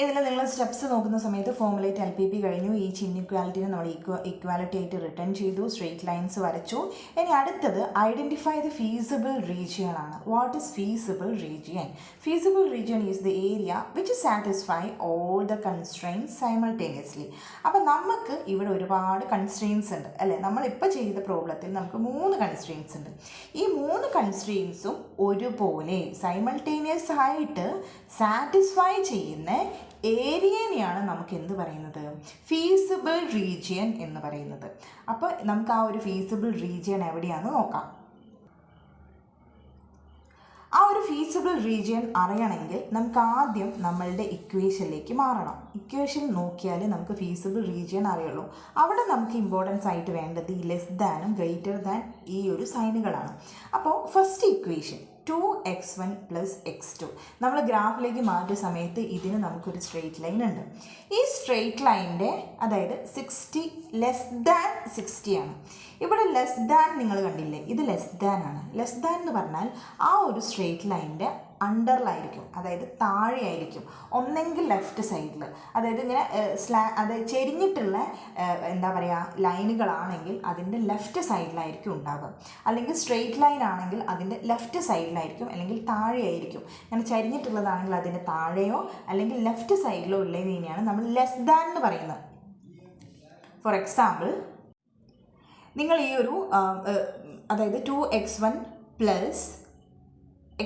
Speaker 1: ഇതിൽ നിങ്ങൾ സ്റ്റെപ്സ് നോക്കുന്ന സമയത്ത് ഫോർമുലേറ്റ് LPP കഴിഞ്ഞു. ഈച്ച് ഇൻഇക്വാലിറ്റിനെ നമ്മൾ ഇക്വാലിറ്റി ആയിട്ട് റിട്ടേൺ ചെയ്തു. സ്ട്രെയിറ്റ് ലൈൻസ് വരച്ചു. ഇനി അടുത്തത് ഐഡൻറ്റിഫൈ ദ ഫീസിബിൾ റീജിയൻ ആണ്. What is feasible region? Feasible region is the area which satisfy all the constraints simultaneously. അപ്പം നമുക്ക് ഇവിടെ ഒരുപാട് കൺസ്ട്രെയിൻസ് ഉണ്ട്, അല്ലേ? നമ്മളിപ്പോൾ ചെയ്ത പ്രോബ്ലത്തിൽ നമുക്ക് 3 കൺസ്ട്രെയിൻസ് ഉണ്ട്. ഈ 3 കൺസ്ട്രെയിൻസും ഒരുപോലെ സൈമൾട്ടേനിയസ് ആയിട്ട് സാറ്റിസ്ഫൈ ചെയ്യുന്ന ഏരിയനെയാണ് നമുക്ക് എന്ത് പറയുന്നത്? ഫീസിബിൾ റീജിയൻ എന്ന് പറയുന്നത്. അപ്പോൾ നമുക്ക് ആ ഒരു ഫീസിബിൾ റീജിയൻ എവിടെയാണെന്ന് നോക്കാം. ആ ഒരു ഫീസിബിൾ റീജിയൻ അറിയണമെങ്കിൽ നമുക്ക് ആദ്യം നമ്മളുടെ ഇക്വേഷനിലേക്ക് മാറണം. ഇക്വേഷൻ നോക്കിയാൽ നമുക്ക് ഫീസിബിൾ റീജിയൻ അറിയുള്ളൂ. അവിടെ നമുക്ക് ഇമ്പോർട്ടൻസ് ആയിട്ട് വേണ്ടത് ഈ ലെസ് ദാനും ഗ്രേറ്റർ ദാൻ ഈ ഒരു സൈനുകളാണ്. അപ്പോൾ ഫസ്റ്റ് ഇക്വേഷൻ 2x1 + x2 നമ്മൾ ഗ്രാഫിലേക്ക് മാറ്റിയ സമയത്ത് ഇതിന് നമുക്കൊരു സ്ട്രെയിറ്റ് ലൈൻ ഉണ്ട്. ഈ സ്ട്രെയിറ്റ് ലൈനിൻ്റെ അതായത് 60 < 60 ആണ്. ഇവിടെ ലെസ് ദാൻ നിങ്ങൾ കണ്ടില്ലേ? ഇത് ലെസ് ദാൻ ആണ്. ലെസ് ദാൻ എന്ന് പറഞ്ഞാൽ ആ ഒരു സ്ട്രെയിറ്റ് ലൈനിൻ്റെ അണ്ടറിലായിരിക്കും, അതായത് താഴെയായിരിക്കും. ഒന്നെങ്കിൽ ലെഫ്റ്റ് സൈഡിൽ, അതായത് ഇങ്ങനെ അതായത് ചെരിഞ്ഞിട്ടുള്ള എന്താ പറയുക ലൈനുകളാണെങ്കിൽ അതിൻ്റെ ലെഫ്റ്റ് സൈഡിലായിരിക്കും ഉണ്ടാകുക. അല്ലെങ്കിൽ സ്ട്രെയിറ്റ് ലൈൻ ആണെങ്കിൽ അതിൻ്റെ ലെഫ്റ്റ് സൈഡിലായിരിക്കും, അല്ലെങ്കിൽ താഴെയായിരിക്കും. അങ്ങനെ ചരിഞ്ഞിട്ടുള്ളതാണെങ്കിൽ അതിൻ്റെ താഴെയോ അല്ലെങ്കിൽ ലെഫ്റ്റ് സൈഡിലോ ഉള്ളതിനെയാണ് നമ്മൾ ലെസ് ദാൻ എന്ന് പറയുന്നത്. ഫോർ എക്സാമ്പിൾ, നിങ്ങൾ ഈ ഒരു അതായത് 2x1 പ്ലസ്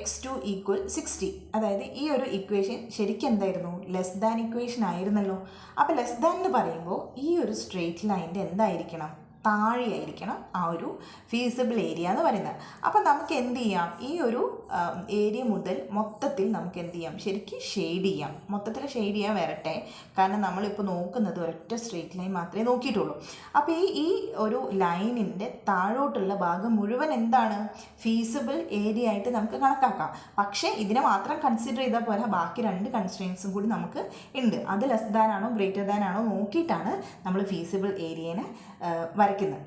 Speaker 1: x2 ഈക്വൽ 60, അതായത് ഈ ഒരു ഇക്വേഷൻ ശരിക്കും എന്തായിരുന്നു, ലെസ് ദാൻ ഇക്വേഷൻ ആയിരുന്നല്ലോ. അപ്പോൾ ലെസ് ദാൻ എന്ന് പറയുമ്പോൾ ഈ ഒരു സ്ട്രെയിറ്റ് ലൈനിൻ്റെ എന്തായിരിക്കണം, താഴെയായിരിക്കണം ആ ഒരു ഫീസിബിൾ ഏരിയ എന്ന് പറയുന്നത്. അപ്പം നമുക്ക് എന്ത് ചെയ്യാം, ഈ ഒരു ഏരിയ മുതൽ മൊത്തത്തിൽ നമുക്ക് എന്ത് ചെയ്യാം, ശരിക്കും ഷെയ്ഡ് ചെയ്യാം. മൊത്തത്തിൽ ഷെയ്ഡ് ചെയ്യാൻ വരട്ടെ, കാരണം നമ്മളിപ്പോൾ നോക്കുന്നത് ഒരൊറ്റ സ്ട്രെയിറ്റ് ലൈൻ മാത്രമേ നോക്കിയിട്ടുള്ളൂ. അപ്പോൾ ഈ ഒരു ലൈനിൻ്റെ താഴോട്ടുള്ള ഭാഗം മുഴുവൻ എന്താണ്, ഫീസിബിൾ ഏരിയ ആയിട്ട് നമുക്ക് കണക്കാക്കാം. പക്ഷേ ഇതിനെ മാത്രം കൺസിഡർ ചെയ്താൽ പോരാ, ബാക്കി 2 കൺസ്ട്രെയിൻസും കൂടി നമുക്ക് ഉണ്ട്. അത് ലെസ് ദാൻ ആണോ ഗ്രേറ്റർ ദാൻ ആണോ നോക്കിയിട്ടാണ് നമ്മൾ ഫീസിബിൾ ഏരിയനെ വരയ്ക്കുന്നത്.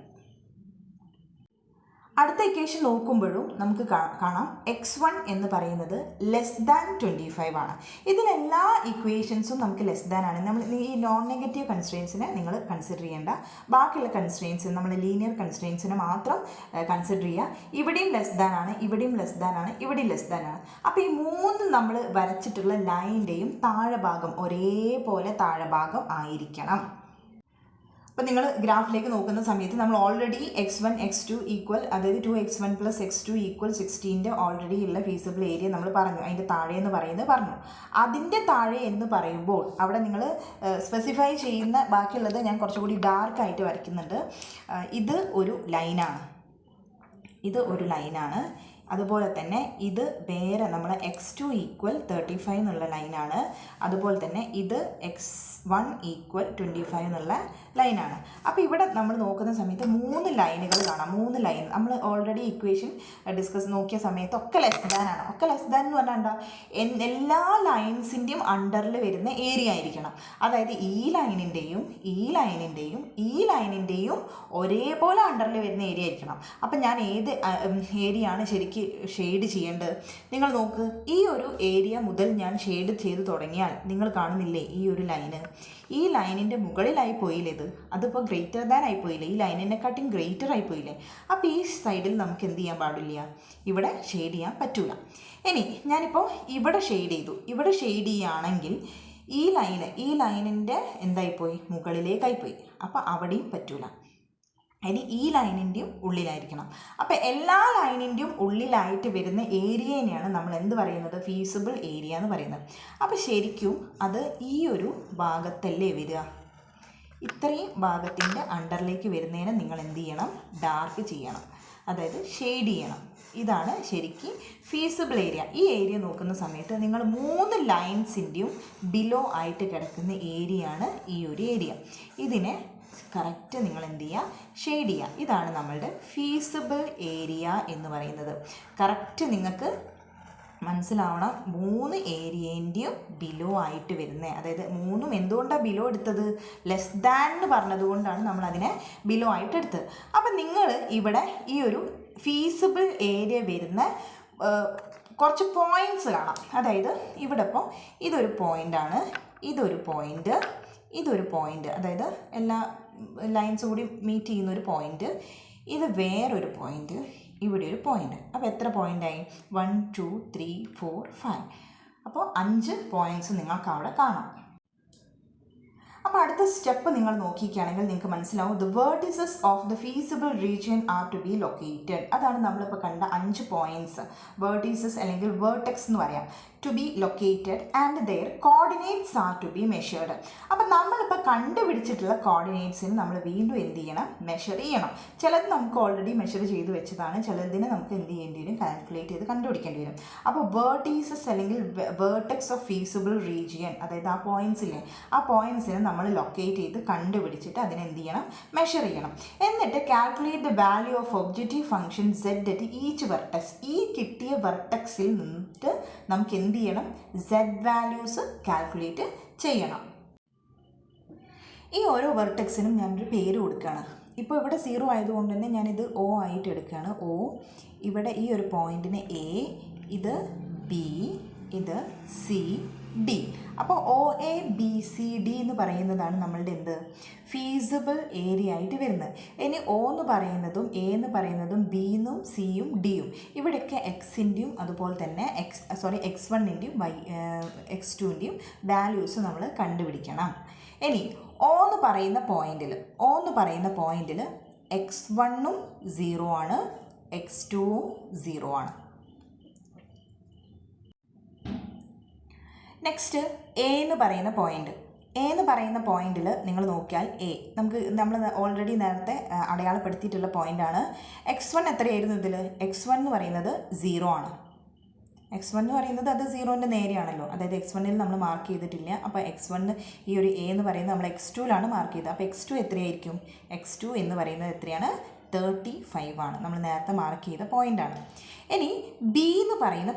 Speaker 1: അടുത്ത ഇക്വേഷൻ നോക്കുമ്പോഴും നമുക്ക് കാണാം x1 എന്ന് പറയുന്നത് ലെസ് ദാൻ 25 ആണ്. ഇതിലെല്ലാ ഇക്വേഷൻസും നമുക്ക് ലെസ് ദാൻ ആണ്. നമ്മൾ ഈ നോൺ നെഗറ്റീവ് കൺസ്ട്രെയിൻസിനെ നിങ്ങൾ കൺസിഡർ ചെയ്യേണ്ട, ബാക്കിയുള്ള കൺസ്ട്രെയിൻസ് നമ്മൾ ലീനിയർ കൺസ്ട്രെയിൻസിനെ മാത്രം കൺസിഡർ ചെയ്യുക. ഇവിടെയും ലെസ് ദാൻ ആണ്, ഇവിടെയും ലെസ് ദാൻ ആണ്, ഇവിടെയും ലെസ് ദാൻ ആണ്. അപ്പോൾ ഈ 3 നമ്മൾ വരച്ചിട്ടുള്ള ലൈനിൻ്റെയും താഴെ ഭാഗം ഒരേപോലെ താഴെ ഭാഗം ആയിരിക്കണം. അപ്പോൾ നിങ്ങൾ ഗ്രാഫിലേക്ക് നോക്കുന്ന സമയത്ത് നമ്മൾ ഓൾറെഡി x1 x2 ഈക്വൽ, അതായത് 2x1 പ്ലസ് x2 ഈക്വൽ 16ൻ്റെ ഓൾറെഡി ഉള്ള ഫീസിബിൾ ഏരിയ നമ്മൾ പറഞ്ഞു, അതിൻ്റെ താഴെ എന്ന് പറയുന്നത് പറഞ്ഞു. അതിൻ്റെ താഴെ എന്ന് പറയുമ്പോൾ അവിടെ നിങ്ങൾ സ്പെസിഫൈ ചെയ്യുന്ന ബാക്കിയുള്ളത് ഞാൻ കുറച്ചുകൂടി ഡാർക്കായിട്ട് വരയ്ക്കുന്നുണ്ട്. ഇത് ഒരു ലൈനാണ്, ഇത് ഒരു ലൈനാണ്. അതുപോലെ തന്നെ ഇത് വേറെ നമ്മൾ x2 ഈക്വൽ 35 എന്നുള്ള ലൈനാണ്. അതുപോലെ തന്നെ ഇത് x1 ഈക്വൽ 25 എന്നുള്ള ലൈനാണ്. അപ്പോൾ ഇവിടെ നമ്മൾ നോക്കുന്ന സമയത്ത് 3 ലൈനുകൾ കാണാം. 3 ലൈൻ നമ്മൾ ഓൾറെഡി ഇക്വേഷൻ ഡിസ്കസ് നോക്കിയ സമയത്തൊക്കെ ലെസ് ദാൻ ആണ്. ഒക്കെ ലെസ് ദാൻ എന്ന് പറഞ്ഞാൽ എന്താ, എല്ലാ ലൈൻസിൻ്റെയും അണ്ടറിൽ വരുന്ന ഏരിയ ആയിരിക്കണം. അതായത് ഈ ലൈനിൻ്റെയും ഈ ലൈനിൻ്റെയും ഈ ലൈനിൻ്റെയും ഒരേപോലെ അണ്ടറിൽ വരുന്ന ഏരിയ ആയിരിക്കണം. അപ്പം ഞാൻ ഏത് ഏരിയ ആണ് ശരിക്കും ഷെയ്ഡ് ചെയ്യേണ്ടത്, നിങ്ങൾ നോക്ക്. ഈ ഒരു ഏരിയ മുതൽ ഞാൻ ഷെയ്ഡ് ചെയ്ത് തുടങ്ങിയാൽ നിങ്ങൾ കാണുന്നില്ലേ ഈ ഒരു ലൈന്, ഈ ലൈനിൻ്റെ മുകളിലായി പോയില്ലേ ഇത്, അതിപ്പോൾ ഗ്രേറ്റർ ദാൻ ആയിപ്പോയില്ലേ, ഈ ലൈനിനെക്കാട്ടും ഗ്രേറ്റർ ആയിപ്പോയില്ലേ. അപ്പോൾ ഈ സൈഡിൽ നമുക്ക് എന്ത് ചെയ്യാൻ പാടില്ല, ഇവിടെ ഷെയ്ഡ് ചെയ്യാൻ പറ്റൂല. ഇനി ഞാനിപ്പോൾ ഇവിടെ ഷെയ്ഡ് ചെയ്തു, ഇവിടെ ഷെയ്ഡ് ചെയ്യുകയാണെങ്കിൽ ഈ ലൈനിൻ്റെ എന്തായിപ്പോയി, മുകളിലേക്കായിപ്പോയി. അപ്പോൾ അവിടെയും പറ്റൂല. ഇനി ഈ ലൈനിൻ്റെയും ഉള്ളിലായിരിക്കണം. അപ്പോൾ എല്ലാ ലൈനിൻ്റെയും ഉള്ളിലായിട്ട് വരുന്ന ഏരിയനെയാണ് നമ്മൾ എന്ത് പറയുന്നത്, ഫീസിബിൾ ഏരിയ എന്ന് പറയുന്നത്. അപ്പോൾ ശരിക്കും അത് ഈ ഒരു ഭാഗത്തല്ലേ വരിക, ഇത്രയും ഭാഗത്തിൻ്റെ അണ്ടറിലേക്ക് വരുന്നതിന് നിങ്ങൾ എന്ത് ചെയ്യണം, ഡാർക്ക് ചെയ്യണം, അതായത് ഷെയ്ഡ് ചെയ്യണം. ഇതാണ് ശരിക്കും ഫീസിബിൾ ഏരിയ. ഈ ഏരിയ നോക്കുന്ന സമയത്ത് നിങ്ങൾ 3 ലൈൻസിൻ്റെയും ബിലോ ആയിട്ട് കിടക്കുന്ന ഏരിയയാണ് ഈ ഒരു ഏരിയ. ഇതിനെ കറക്റ്റ് നിങ്ങൾ എന്ത് ചെയ്യുക, ഷെയ്ഡ് ചെയ്യുക. ഇതാണ് നമ്മളുടെ ഫീസിബിൾ ഏരിയ എന്ന് പറയുന്നത്. കറക്റ്റ് നിങ്ങൾക്ക് മനസ്സിലാവണം, 3 ഏരിയേൻ്റെയും ബിലോ ആയിട്ട് വരുന്നത്. അതായത് 3ഉം എന്തുകൊണ്ടാണ് ബിലോ എടുത്തത്, ലെസ് ദാൻ എന്ന് പറഞ്ഞതുകൊണ്ടാണ് നമ്മൾ അതിനെ ബിലോ ആയിട്ട് എടുത്തത്. അപ്പം നിങ്ങൾ ഇവിടെ ഈ ഒരു ഫീസിബിൾ ഏരിയ വരുന്ന കുറച്ച് പോയിൻറ്റ്സ് കാണാം. അതായത് ഇവിടെ ഇപ്പോൾ ഇതൊരു പോയിൻ്റാണ്, ഇതൊരു പോയിൻ്റ്, ഇതൊരു പോയിൻ്റ്, അതായത് എല്ലാ ലൈൻസും കൂടി മീറ്റ് ചെയ്യുന്ന ഒരു പോയിൻ്റ്, ഇത് വേറൊരു പോയിൻ്റ്, ഇവിടെ ഒരു പോയിൻ്റ്. അപ്പോൾ എത്ര പോയിൻ്റായി, 1 2 3 4 5. അപ്പോൾ 5 പോയിൻറ്റ്സ് നിങ്ങൾക്ക് അവിടെ കാണാം. അപ്പോൾ അടുത്ത സ്റ്റെപ്പ് നിങ്ങൾ നോക്കിക്കുകയാണെങ്കിൽ നിങ്ങൾക്ക് മനസ്സിലാവും, the vertices of the feasible region are to be located. അതാണ് നമ്മളിപ്പോൾ കണ്ട 5 പോയിൻറ്റ്സ്, വേർട്ടീസസ് അല്ലെങ്കിൽ വേർട്ടെക്സ് എന്ന് പറയാം. To be located and their coordinates are to be measured. അപ്പം നമ്മളിപ്പോൾ കണ്ടുപിടിച്ചിട്ടുള്ള കോർഡിനേറ്റ്സിന് നമ്മൾ വീണ്ടും എന്ത് ചെയ്യണം, മെഷർ ചെയ്യണം. ചിലത് നമുക്ക് ഓൾറെഡി മെഷർ ചെയ്ത് വെച്ചതാണ്, ചിലതിനെ നമുക്ക് എന്ത് ചെയ്യേണ്ടി വരും, കാൽക്കുലേറ്റ് ചെയ്ത് കണ്ടുപിടിക്കേണ്ടി വരും. അപ്പോൾ വേർട്ടീസസ് അല്ലെങ്കിൽ വേർട്ടെക്സ് ഓഫ് ഫീസിബിൾ റീജിയൻ, അതായത് ആ പോയിൻറ്റ്സിലെ ആ പോയിൻറ്റ്സിനെ നമ്മൾ ലൊക്കേറ്റ് ചെയ്ത് കണ്ടുപിടിച്ചിട്ട് അതിനെന്ത് ചെയ്യണം, മെഷർ ചെയ്യണം. എന്നിട്ട് calculate the value of objective function Z at each vertex. ഈ കിട്ടിയ വെർട്ടെക്സിൽ നിന്നിട്ട് നമുക്ക് എന്ത് ചെയ്യണം, സെഡ് വാല്യൂസ് കാൽക്കുലേറ്റ് ചെയ്യണം. ഈ ഓരോ വെർട്ടെക്സിനും ഞാനൊരു പേര് കൊടുക്കുകയാണ്. ഇപ്പോൾ ഇവിടെ 0 ആയതുകൊണ്ട് തന്നെ ഞാനിത് O ആയിട്ട് എടുക്കുകയാണ്. O, ഇവിടെ ഈ ഒരു പോയിൻറ്റിന് A, ഇത് B, ഇത് C, D. അപ്പോൾ OABCD എന്ന് പറയുന്നതാണ് നമ്മളുടെ എന്ത്, ഫീസിബിൾ ഏരിയ ആയിട്ട് വരുന്നത്. ഇനി O എന്ന് പറയുന്നതും A എന്ന് പറയുന്നതും B യും C യും D യും, ഇവിടെയൊക്കെ Xൻ്റെയും അതുപോലെ തന്നെ X1ൻ്റെയും X2ൻ്റെയും വാല്യൂസ് നമ്മൾ കണ്ടുപിടിക്കണം. ഇനി O എന്ന് പറയുന്ന പോയിന്റിൽ x1ഉം 0 ആണ്, x2ഉം 0 ആണ്. നെക്സ്റ്റ് എ എന്ന് പറയുന്ന പോയിന്റിൽ നിങ്ങൾ നോക്കിയാൽ നമ്മൾ ഓൾറെഡി നേരത്തെ അടയാളപ്പെടുത്തിയിട്ടുള്ള പോയിന്റാണ്. x1 എത്രയായിരുന്നു ഇതിൽ? x1 എന്ന് പറയുന്നത് 0 ആണ്. x1 എന്ന് പറയുന്നത് അത് 0ൻ്റെ നേരെയാണല്ലോ, അതായത് x1ൽ നമ്മൾ മാർക്ക് ചെയ്തിട്ടില്ല. അപ്പോൾ x1 ഈ ഒരു എ എന്ന് പറയുന്നത് നമ്മൾ x2ലാണ് മാർക്ക് ചെയ്തത്. അപ്പോൾ x2 എത്രയായിരിക്കും? x2 എന്ന് പറയുന്നത് എത്രയാണ്? 35 ആണ്. നമ്മൾ നേരത്തെ മാർക്ക് ചെയ്ത പോയിൻ്റാണ്. ഇനി ബി എന്ന് പറയുന്ന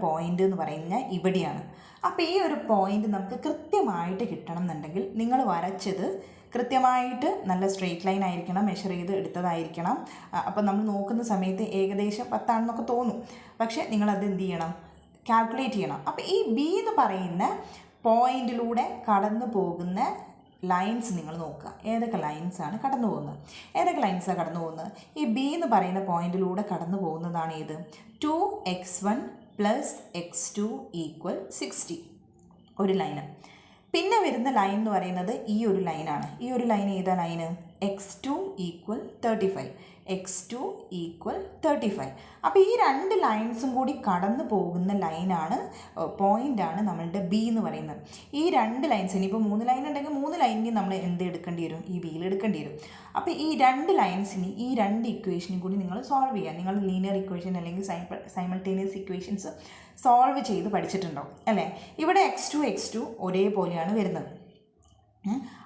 Speaker 1: പോയിൻ്റ് എന്ന് പറഞ്ഞാൽ ഇവിടെയാണ്. അപ്പോൾ ഈ ഒരു പോയിൻ്റ് നമുക്ക് കൃത്യമായിട്ട് കിട്ടണം എന്നുണ്ടെങ്കിൽ നിങ്ങൾ വരച്ചത് കൃത്യമായിട്ട് നല്ല സ്ട്രെയിറ്റ് ലൈൻ ആയിരിക്കണം, മെഷർ ചെയ്ത് എടുത്തതായിരിക്കണം. അപ്പോൾ നമ്മൾ നോക്കുന്ന സമയത്ത് ഏകദേശം 10 ആണെന്നൊക്കെ തോന്നും, പക്ഷേ നിങ്ങളത് എന്ത് ചെയ്യണം? കാൽക്കുലേറ്റ് ചെയ്യണം. അപ്പോൾ ഈ ബി എന്ന് പറയുന്ന പോയിന്റിലൂടെ കടന്നു പോകുന്ന ലൈൻസ് നിങ്ങൾ നോക്കുക. ഏതൊക്കെ ലൈൻസാണ് കടന്നു പോകുന്നത്? ഈ ബി എന്ന് പറയുന്ന പോയിന്റിലൂടെ കടന്നു പോകുന്നതാണ് ഏത്? 2x1 + x2 = 60 ഒരു ലൈന്. പിന്നെ വരുന്ന ലൈൻ എന്ന് പറയുന്നത് ഈ ഒരു ലൈനാണ്. ഈ ഒരു ലൈൻ ഏതാ ലൈന്? x2 = 35. അപ്പോൾ ഈ രണ്ട് ലൈൻസും കൂടി കടന്നു പോകുന്ന ലൈനാണ്, പോയിൻ്റാണ് നമ്മളുടെ ബി എന്ന് പറയുന്നത്. ഈ രണ്ട് ലൈൻസ്, ഇനിയിപ്പോൾ 3 ലൈൻ ഉണ്ടെങ്കിൽ 3 ലൈനിന് നമ്മൾ എന്ത് എടുക്കേണ്ടി വരും? ഈ ബിയിൽ എടുക്കേണ്ടി വരും. അപ്പോൾ ഈ രണ്ട് ലൈൻസിന് ഈ രണ്ട് ഇക്വേഷനും കൂടി നിങ്ങൾ സോൾവ് ചെയ്യുക. നിങ്ങൾ ലീനിയർ ഇക്വേഷൻ അല്ലെങ്കിൽ സൈമൾട്ടേനിയസ് ഇക്വേഷൻസ് സോൾവ് ചെയ്ത് പഠിച്ചിട്ടുണ്ടോ അല്ലേ? ഇവിടെ x2 ഒരേപോലെയാണ് വരുന്നത്.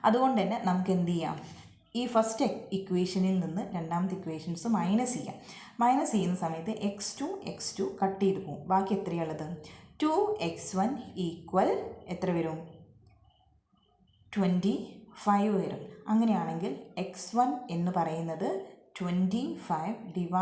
Speaker 1: അതുകൊണ്ട് തന്നെ നമുക്ക് എന്ത് ചെയ്യാം? ഈ ഫസ്റ്റ് ഇക്വേഷനിൽ നിന്ന് രണ്ടാമത്തെ ഇക്വേഷൻസ് മൈനസ് ചെയ്യാം. മൈനസ് ചെയ്യുന്ന സമയത്ത് x2 കട്ട് ചെയ്ത് പോകും. ബാക്കി എത്രയുള്ളത്? 2x1 = എത്ര വരും? 25 വരും. അങ്ങനെയാണെങ്കിൽ x1 എന്ന് പറയുന്നത് 25 /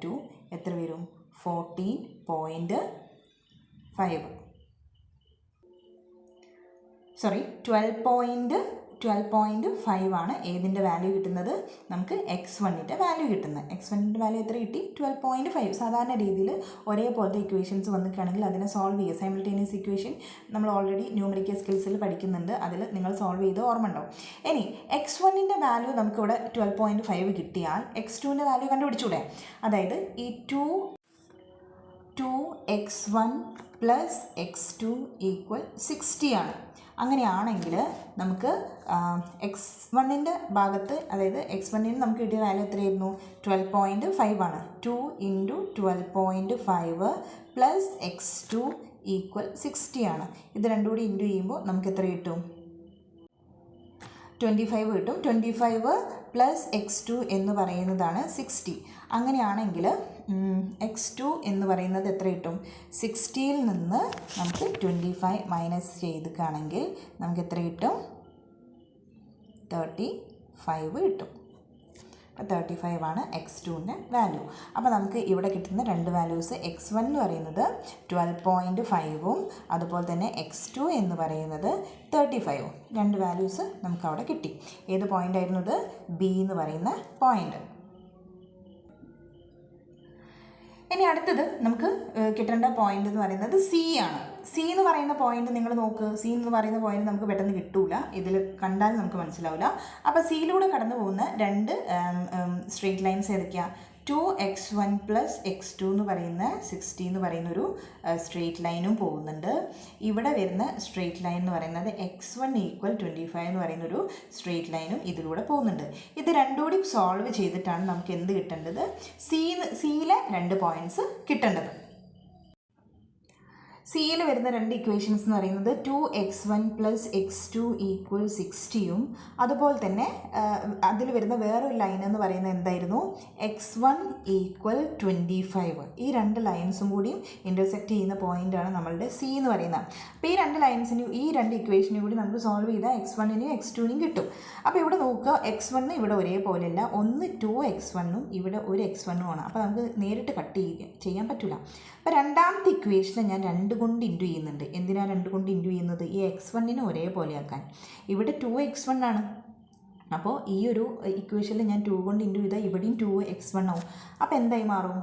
Speaker 1: 2 എത്ര വരും? 14.5 12.5 ആണ് ഏതിൻ്റെ വാല്യൂ കിട്ടുന്നത്? നമുക്ക് x1ൻ്റെ വാല്യൂ കിട്ടുന്നത്. x1ൻ്റെ വാല്യൂ എത്ര കിട്ടി? 12.5. സാധാരണ രീതിയിൽ ഒരേപോലത്തെ ഇക്വേഷൻസ് വന്നിട്ടാണെങ്കിൽ അതിനെ സോൾവ് ചെയ്യുക. സൈമൾട്ടേനിയസ് ഇക്വേഷൻ നമ്മൾ ഓൾറെഡി ന്യൂമറിക്കൽ സ്കിൽസിൽ പഠിക്കുന്നുണ്ട്, അതിൽ നിങ്ങൾ സോൾവ് ചെയ്ത് ഓർമ്മ ഉണ്ടാവും. ഇനി x1ൻ്റെ വാല്യൂ നമുക്കിവിടെ 12.5 കിട്ടിയാൽ x2ൻ്റെ വാല്യൂ കണ്ടുപിടിച്ചൂടെ? അതായത് ഈ 2x1 + x2 = 60 ആണ്. അങ്ങനെയാണെങ്കിൽ നമുക്ക് x1ൻ്റെ ഭാഗത്ത്, അതായത് x1ന് നമുക്ക് കിട്ടിയ വാല്യൂ എത്രയായിരുന്നു? 12.5 ആണ്. 2 × 12.5 + x2 = 60 ആണ്. ഇത് രണ്ടും കൂടി ഇൻറ്റു ചെയ്യുമ്പോൾ നമുക്ക് എത്ര കിട്ടും? 25 കിട്ടും. 25 + x2 എന്ന് പറയുന്നതാണ് 60. അങ്ങനെയാണെങ്കിൽ x2 എന്ന് പറയുന്നത് എത്ര കിട്ടും? 60ൽ നിന്ന് നമുക്ക് 25 മൈനസ് ചെയ്തിട്ടാണെങ്കിൽ നമുക്ക് എത്ര കിട്ടും? 35 കിട്ടും. 35 ആണ് x2ൻ്റെ വാല്യൂ. അപ്പോൾ നമുക്ക് ഇവിടെ കിട്ടുന്ന രണ്ട് വാല്യൂസ്, x1 എന്ന് പറയുന്നത് 12.5ഉം അതുപോലെ തന്നെ x2 എന്ന് പറയുന്നത് 35ഉം. രണ്ട് വാല്യൂസ് നമുക്ക് അവിടെ കിട്ടി. ഏത് പോയിൻ്റ് ആയിരുന്നു ഇത്? ബി എന്ന് പറയുന്ന പോയിൻ്റ്. ഇനി അടുത്തത് നമുക്ക് കിട്ടേണ്ട പോയിന്റ് എന്ന് പറയുന്നത് സി ആണ്. സി എന്ന് പറയുന്ന പോയിന്റ് നിങ്ങൾ നോക്ക്. സി എന്ന് പറയുന്ന പോയിന്റ് നമുക്ക് പെട്ടെന്ന് കിട്ടൂല, ഇതിൽ കണ്ടാൽ നമുക്ക് മനസ്സിലാവില്ല. അപ്പോൾ സിയിലൂടെ കടന്നു പോകുന്ന രണ്ട് സ്ട്രെയിറ്റ് ലൈൻസ് ഏതൊക്കെയാണ്? 2x1 + x2 എന്ന് പറയുന്ന 60 എന്ന് പറയുന്ന ഒരു സ്ട്രെയിറ്റ് ലൈനും പോകുന്നുണ്ട്. ഇവിടെ വരുന്ന സ്ട്രെയിറ്റ് ലൈൻ എന്ന് പറയുന്നത് x1 = 25 എന്ന് പറയുന്ന ഒരു സ്ട്രെയിറ്റ് ലൈനും ഇതിലൂടെ പോകുന്നുണ്ട്. ഇത് രണ്ടും കൂടി സോൾവ് ചെയ്തിട്ടാണ് നമുക്ക് എന്ത് കിട്ടേണ്ടത്? സിയിലെ രണ്ട് പോയിന്റ്സ് കിട്ടേണ്ടത്. സിയിൽ വരുന്ന രണ്ട് ഇക്വേഷൻസ് എന്ന് പറയുന്നത് 2x1 + x2 = 60ഉം അതുപോലെ തന്നെ അതിൽ വരുന്ന വേറൊരു ലൈൻ എന്ന് പറയുന്നത് എന്തായിരുന്നു? x1 = 25. ഈ രണ്ട് ലൈൻസും കൂടിയും ഇൻ്റർസെക്റ്റ് ചെയ്യുന്ന പോയിൻ്റാണ് നമ്മളുടെ സി എന്ന് പറയുന്നത്. അപ്പോൾ ഈ രണ്ട് ലൈൻസിനും ഈ രണ്ട് ഇക്വേഷനും കൂടി നമുക്ക് സോൾവ് ചെയ്താൽ x1നും x2നും കിട്ടും. അപ്പോൾ ഇവിടെ നോക്കുക, x1 ഇവിടെ ഒരേപോലെയല്ല, ഒന്ന് 2x1ഉം ഇവിടെ ഒരു x1ഉം ആണ്. അപ്പോൾ നമുക്ക് നേരിട്ട് കട്ട് ചെയ്യാൻ പറ്റില്ല. അപ്പോൾ രണ്ടാമത്തെ ഇക്വേഷനെ ഞാൻ 2 കൊണ്ട് ഇൻറ്റു ചെയ്യുന്നുണ്ട്. എന്തിനാണ് 2 കൊണ്ട് ഇൻറ്റു ചെയ്യുന്നത്? ഈ x1നെ ഒരേപോലെ ആക്കാൻ. ഇവിടെ 2x1 ആണ്. അപ്പോൾ ഈ ഒരു ഇക്വേഷനിൽ ഞാൻ 2 കൊണ്ട് ഇൻറ്റു ചെയ്താൽ ഇവിടെയും 2x1 ആവും. അപ്പോൾ എന്തായി മാറും?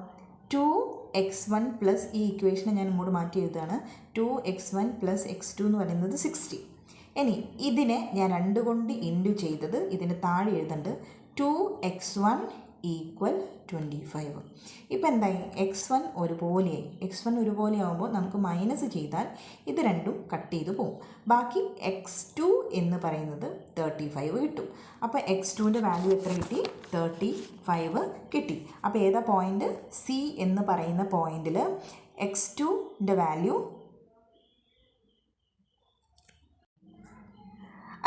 Speaker 1: 2x1 + ഈ ഇക്വേഷനെ ഞാൻ ഇങ്ങോട്ട് മാറ്റി എഴുതുകയാണ്. 2x1 + x2 എന്ന് പറയുന്നത് 60. ഇനി ഇതിനെ ഞാൻ 2 കൊണ്ട് ഇൻറ്റു ചെയ്തത് ഇതിന് താഴെ എഴുതുന്നുണ്ട് 2x1 ഈക്വൽ 25. ഇപ്പോൾ എന്തായി, x1 ഒരുപോലെയായി. x1 ഒരുപോലെ ആകുമ്പോൾ നമുക്ക് മൈനസ് ചെയ്താൽ ഇത് രണ്ടും കട്ട് ചെയ്ത് പോകും. ബാക്കി x2 എന്ന് പറയുന്നത് 35 കിട്ടും. അപ്പോൾ x2ൻ്റെ വാല്യൂ എത്ര കിട്ടി? 35 കിട്ടി. അപ്പോൾ ഏതാ പോയിൻ്റ്? സി എന്ന് പറയുന്ന പോയിന്റിൽ x2ൻ്റെ വാല്യൂ,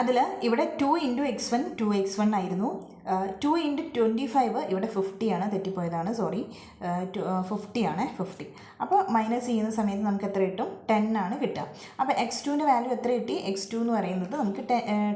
Speaker 1: അതിൽ ഇവിടെ 2 ഇൻറ്റു x1 2x1 ആയിരുന്നു. 2 ഇൻറ്റു 25 ഇവിടെ 50 ആണ്, തെറ്റിപ്പോയതാണ്, സോറി. 50 ആണ്, 50. അപ്പോൾ മൈനസ് ചെയ്യുന്ന സമയത്ത് നമുക്ക് എത്ര കിട്ടും? 10 ആണ് കിട്ടുക. അപ്പോൾ x2ൻ്റെ വാല്യൂ എത്ര കിട്ടി? x2 എന്ന് പറയുന്നത് നമുക്ക്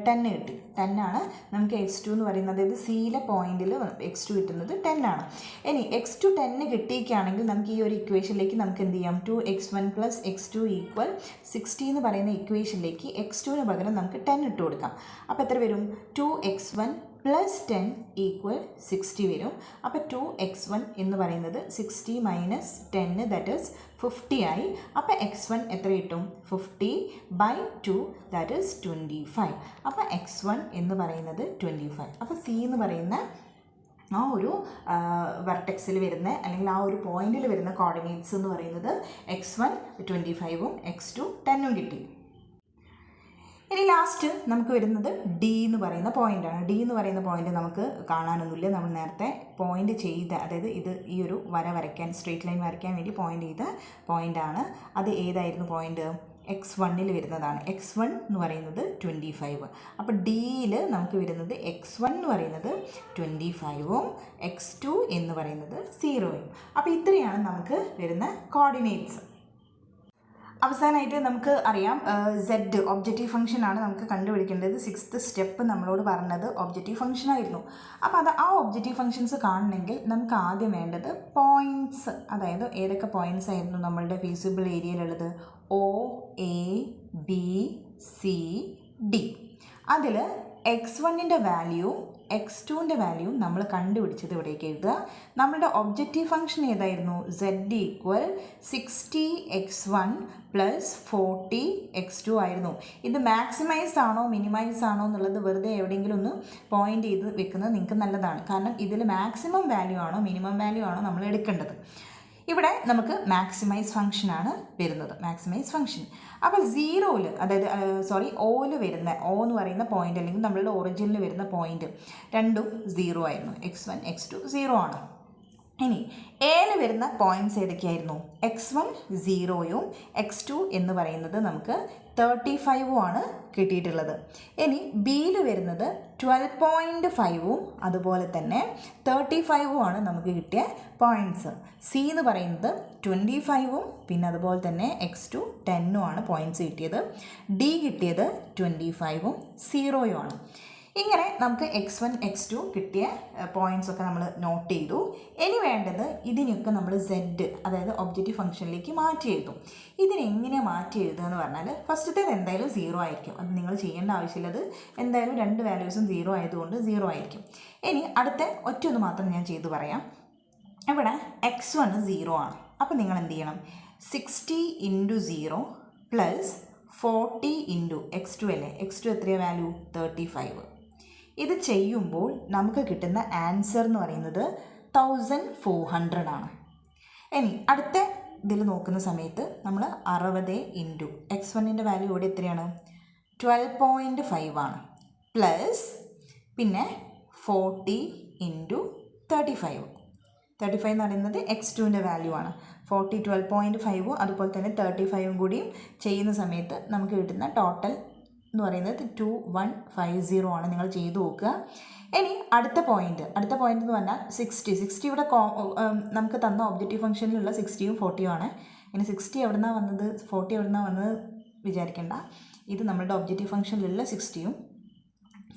Speaker 1: 10 കിട്ടി. 10 ആണ് നമുക്ക് x2 എന്ന് പറയുന്നത്. അതായത് സിയിലെ പോയിന്റിൽ x2 കിട്ടുന്നത് 10 ആണ്. ഇനി x2 10 കിട്ടിയിരിക്കുകയാണെങ്കിൽ നമുക്ക് ഈ ഒരു ഇക്വേഷനിലേക്ക് നമുക്ക് എന്ത് ചെയ്യാം? 2x1 പ്ലസ് x2 ഈക്വൽ 60 എന്ന് പറയുന്ന ഇക്വേഷനിലേക്ക് x2ന് പകരം നമുക്ക് 10 ഇട്ട് കൊടുക്കാം. അപ്പോൾ എത്ര വരും? 2x1 പ്ലസ് 10 ഈക്വൽ 60 വരും. അപ്പോൾ 2x1 എന്ന് പറയുന്നത് 60 മൈനസ് 10 ദാറ്റ് ഈസ് 50 ആയി. അപ്പോൾ x1 എത്ര കിട്ടും? 50/2 ദാറ്റ് ഈസ് 25. അപ്പോൾ x1 എന്ന് പറയുന്നത് 25. അപ്പോൾ സി എന്ന് പറയുന്ന ആ ഒരു വെർട്ടെക്സിൽ വരുന്ന അല്ലെങ്കിൽ ആ ഒരു പോയിന്റിൽ വരുന്ന കോർഡിനേറ്റ്സ് എന്ന് പറയുന്നത് x1 25ഉം x2 10ഉം കിട്ടി. ഇനി ലാസ്റ്റ് നമുക്ക് വരുന്നത് ഡി എന്ന് പറയുന്ന പോയിൻ്റാണ്. ഡി എന്ന് പറയുന്ന പോയിൻ്റ് നമുക്ക് കാണാനൊന്നുമില്ല. നമ്മൾ നേരത്തെ പോയിൻ്റ് ചെയ്ത, അതായത് ഇത് ഈ ഒരു വര വരയ്ക്കാൻ, സ്ട്രെയിറ്റ് ലൈൻ വരയ്ക്കാൻ വേണ്ടി പോയിൻ്റ് ചെയ്ത പോയിൻ്റാണ്. അത് ഏതായിരുന്നു പോയിൻ്റ്? x1 വരുന്നതാണ്. x1 എന്ന് പറയുന്നത് 25. അപ്പോൾ ഡിയിൽ നമുക്ക് വരുന്നത് x1 എന്ന് പറയുന്നത് 25ഉം x2 എന്ന് പറയുന്നത് 0ഉം. അപ്പോൾ ഇത്രയാണ് നമുക്ക് വരുന്ന കോർഡിനേറ്റ്സ്. അവസാനമായിട്ട് നമുക്ക് അറിയാം സെഡ് ഒബ്ജക്റ്റീവ് ഫംഗ്ഷനാണ് നമുക്ക് കണ്ടുപിടിക്കേണ്ടത്. 6th സ്റ്റെപ്പ് നമ്മളോട് പറഞ്ഞത് ഒബ്ജക്റ്റീവ് ഫംഗ്ഷനായിരുന്നു. അപ്പോൾ ആ ഒബ്ജക്റ്റീവ് ഫംഗ്ഷൻസ് കാണണമെങ്കിൽ നമുക്ക് ആദ്യം വേണ്ടത് പോയിൻറ്റ്സ്, അതായത് ഏതൊക്കെ പോയിൻറ്റ്സ് ആയിരുന്നു നമ്മളുടെ feasible ഏരിയയിലുള്ളത്? O, A, B, C, D. അതിൽ x1ൻ്റെ വാല്യൂ x2ൻ്റെ വാല്യൂ നമ്മൾ കണ്ടുപിടിച്ചത് ഇവിടേക്ക് എഴുതുക. നമ്മളുടെ ഒബ്ജക്റ്റീവ് ഫംഗ്ഷൻ ഏതായിരുന്നു? z equal 60x1 plus 40x2 ആയിരുന്നു. ഇത് മാക്സിമൈസ് ആണോ മിനിമൈസ് ആണോ എന്നുള്ളത് വെറുതെ എവിടെയെങ്കിലും ഒന്ന് പോയിൻ്റ് ചെയ്ത് വെക്കുന്നത് നിങ്ങൾക്ക് നല്ലതാണ്. കാരണം ഇതിൽ മാക്സിമം വാല്യൂ ആണോ മിനിമം വാല്യൂ ആണോ നമ്മൾ എടുക്കേണ്ടത്. ഇവിടെ നമുക്ക് മാക്സിമൈസ് ഫംഗ്ഷനാണ് വരുന്നത്, മാക്സിമൈസ് ഫംഗ്ഷൻ. അപ്പോൾ സീറോയിൽ, അതായത് ഓയിൽ വരുന്ന, O എന്ന് പറയുന്ന പോയിൻ്റ് അല്ലെങ്കിൽ നമ്മളുടെ ഒറിജിനിൽ വരുന്ന പോയിൻ്റ് രണ്ടും 0 ആയിരുന്നു. x1 x2 0 ആണ്. ഇനി എയിൽ വരുന്ന പോയിൻറ്റ്സ് ഏതൊക്കെയായിരുന്നു? x1 0ഉം x2 എന്ന് പറയുന്നത് നമുക്ക് 35ഉം ആണ് കിട്ടിയിട്ടുള്ളത്. ഇനി ബിയിൽ വരുന്നത് 12.5ഉം അതുപോലെ തന്നെ 35ഉം ആണ് നമുക്ക് കിട്ടിയ പോയിൻറ്റ്സ്. സി എന്ന് പറയുന്നത് 25ഉം പിന്നെ അതുപോലെ തന്നെ x2 10ഉം ആണ് പോയിൻറ്റ്സ് കിട്ടിയത്. ഡി കിട്ടിയത് 25ഉം 0ഉം ആണ്. ഇങ്ങനെ നമുക്ക് x1 x2 കിട്ടിയ പോയിൻറ്റ്സ് ഒക്കെ നമ്മൾ നോട്ട് ചെയ്തു. ഇനി വേണ്ടത് ഇതിനൊക്കെ നമ്മൾ z, അതായത് ഒബ്ജക്റ്റീവ് ഫംഗ്ഷനിലേക്ക് മാറ്റി എഴുതും. ഇതിനെങ്ങനെ മാറ്റി എഴുതുക എന്ന് പറഞ്ഞാൽ ഫസ്റ്റത്തേത് എന്തായാലും 0 ആയിരിക്കും. അത് നിങ്ങൾ ചെയ്യേണ്ട ആവശ്യമില്ലത്. എന്തായാലും 2 വാല്യൂസും 0 ആയതുകൊണ്ട് 0 ആയിരിക്കും. ഇനി അടുത്ത ഒറ്റൊന്ന് മാത്രം ഞാൻ ചെയ്തു പറയാം. ഇവിടെ x1 0 ആണ്. അപ്പോൾ നിങ്ങൾ എന്ത് ചെയ്യണം? 60 × 0 പ്ലസ് 40 × x2 അല്ലേ? x2 എത്രയാണ് വാല്യൂ? 35. ഇത് ചെയ്യുമ്പോൾ നമുക്ക് കിട്ടുന്ന ആൻസർ എന്ന് പറയുന്നത് 1400 ആണ്. ഇനി അടുത്ത ഇതിൽ നോക്കുന്ന സമയത്ത് നമ്മൾ 60 × x1ൻ്റെ വാല്യൂ ഇവിടെ എത്രയാണ്? 12.5 ആണ്. പ്ലസ് പിന്നെ 40 × 35. 35 എന്ന് പറയുന്നത് x2ൻ്റെ വാല്യൂ ആണ്. 40 12.5ഉം അതുപോലെ തന്നെ 35ഉം കൂടിയും ചെയ്യുന്ന സമയത്ത് നമുക്ക് കിട്ടുന്ന ടോട്ടൽ എന്ന് പറയുന്നത് 2150 ആണ്. നിങ്ങൾ ചെയ്ത് നോക്കുക. ഇനി അടുത്ത പോയിന്റ് എന്ന് പറഞ്ഞാൽ 60 ഇവിടെ നമുക്ക് തന്ന ഒബ്ജക്റ്റീവ് ഫംഗ്ഷനിലുള്ള 60ഉം 40ഉം ആണ്. ഇനി 60 എവിടെ നിന്നാണ് വന്നത് 40 എവിടെ നിന്നാണ് വന്നത് വിചാരിക്കേണ്ട. ഇത് നമ്മളുടെ ഒബ്ജക്റ്റീവ് ഫംഗ്ഷനിലുള്ള 60ഉം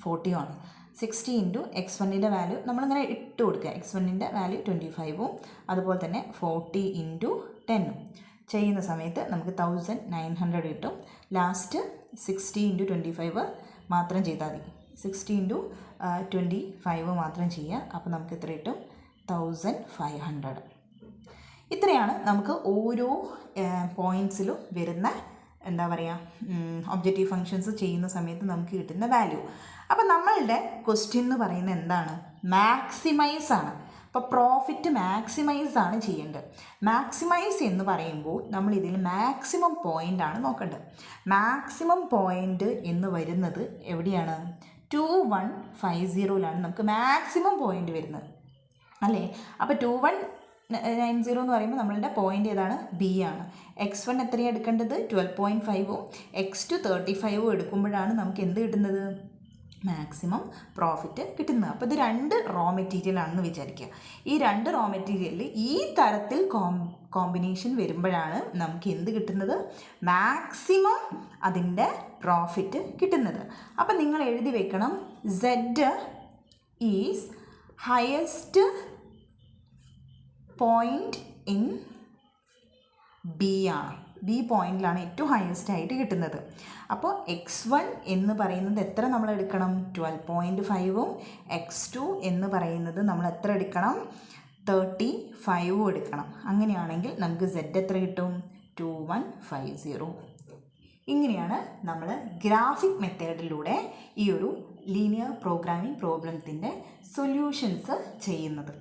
Speaker 1: 40ഉം ആണ്. 60 × x1ൻ്റെ വാല്യൂ നമ്മളിങ്ങനെ ഇട്ട് കൊടുക്കുക. x1ൻ്റെ വാല്യൂ 25ഉം അതുപോലെ തന്നെ 40 × 10ഉം ചെയ്യുന്ന സമയത്ത് നമുക്ക് 1900 കിട്ടും. ലാസ്റ്റ് 60 × 25 മാത്രം ചെയ്താൽ മതി. 60 × 25 മാത്രം ചെയ്യുക. അപ്പോൾ നമുക്ക് എത്ര കിട്ടും? 1500. ഇത്രയാണ് നമുക്ക് ഓരോ പോയിൻറ്റ്സിലും വരുന്ന എന്താ പറയുക ഒബ്ജക്റ്റീവ് ഫങ്ഷൻസ് ചെയ്യുന്ന സമയത്ത് നമുക്ക് കിട്ടുന്ന വാല്യൂ. അപ്പോൾ നമ്മളുടെ ക്വസ്റ്റ്യൻ എന്ന് പറയുന്നത് എന്താണ്? മാക്സിമൈസ് ആണ്. അപ്പോൾ പ്രോഫിറ്റ് മാക്സിമൈസ് ആണ് ചെയ്യേണ്ടത്. മാക്സിമൈസ് എന്ന് പറയുമ്പോൾ നമ്മൾ ഇതിൽ മാക്സിമം പോയിൻ്റ് ആണ് നോക്കേണ്ടത്. മാക്സിമം പോയിൻ്റ് എന്ന് വരുന്നത് എവിടെയാണ്? 2150 നമുക്ക് മാക്സിമം പോയിൻ്റ് വരുന്നത് അല്ലേ. അപ്പോൾ 2190 എന്ന് പറയുമ്പോൾ നമ്മളുടെ പോയിൻ്റ് ഏതാണ്? ബി ആണ്. x1 എത്രയാണ് എടുക്കേണ്ടത്? 12.5ഉം x2 35ഉം എടുക്കുമ്പോഴാണ് നമുക്ക് എന്ത് കിട്ടുന്നത്? മാക്സിമം പ്രോഫിറ്റ് കിട്ടുന്നത്. അപ്പോൾ ഇത് 2 റോ മെറ്റീരിയലാണെന്ന് വിചാരിക്കുക. ഈ 2 റോ മെറ്റീരിയലിൽ ഈ തരത്തിൽ കോമ്പിനേഷൻ വരുമ്പോഴാണ് നമുക്ക് എന്ത് കിട്ടുന്നത്? മാക്സിമം അതിൻ്റെ പ്രോഫിറ്റ് കിട്ടുന്നത്. അപ്പം നിങ്ങൾ എഴുതി വെക്കണം, Z is highest point in B ആണ്. ബി പോയിന്റിലാണ് ഏറ്റവും ഹയസ്റ്റ് ആയിട്ട് കിട്ടുന്നത്. അപ്പോൾ x1 എന്ന് പറയുന്നത് എത്ര നമ്മൾ എടുക്കണം? 12.5ഉം x2 എന്ന് പറയുന്നത് നമ്മൾ എത്ര എടുക്കണം? 35ഉം എടുക്കണം. അങ്ങനെയാണെങ്കിൽ നമുക്ക് z എത്ര കിട്ടും? 2150. ഇങ്ങനെയാണ് നമ്മൾ ഗ്രാഫിക് മെത്തേഡിലൂടെ ഈ ഒരു ലീനിയർ പ്രോഗ്രാമിംഗ് പ്രോബ്ലത്തിൻ്റെ സൊല്യൂഷൻസ് ചെയ്യുന്നത്.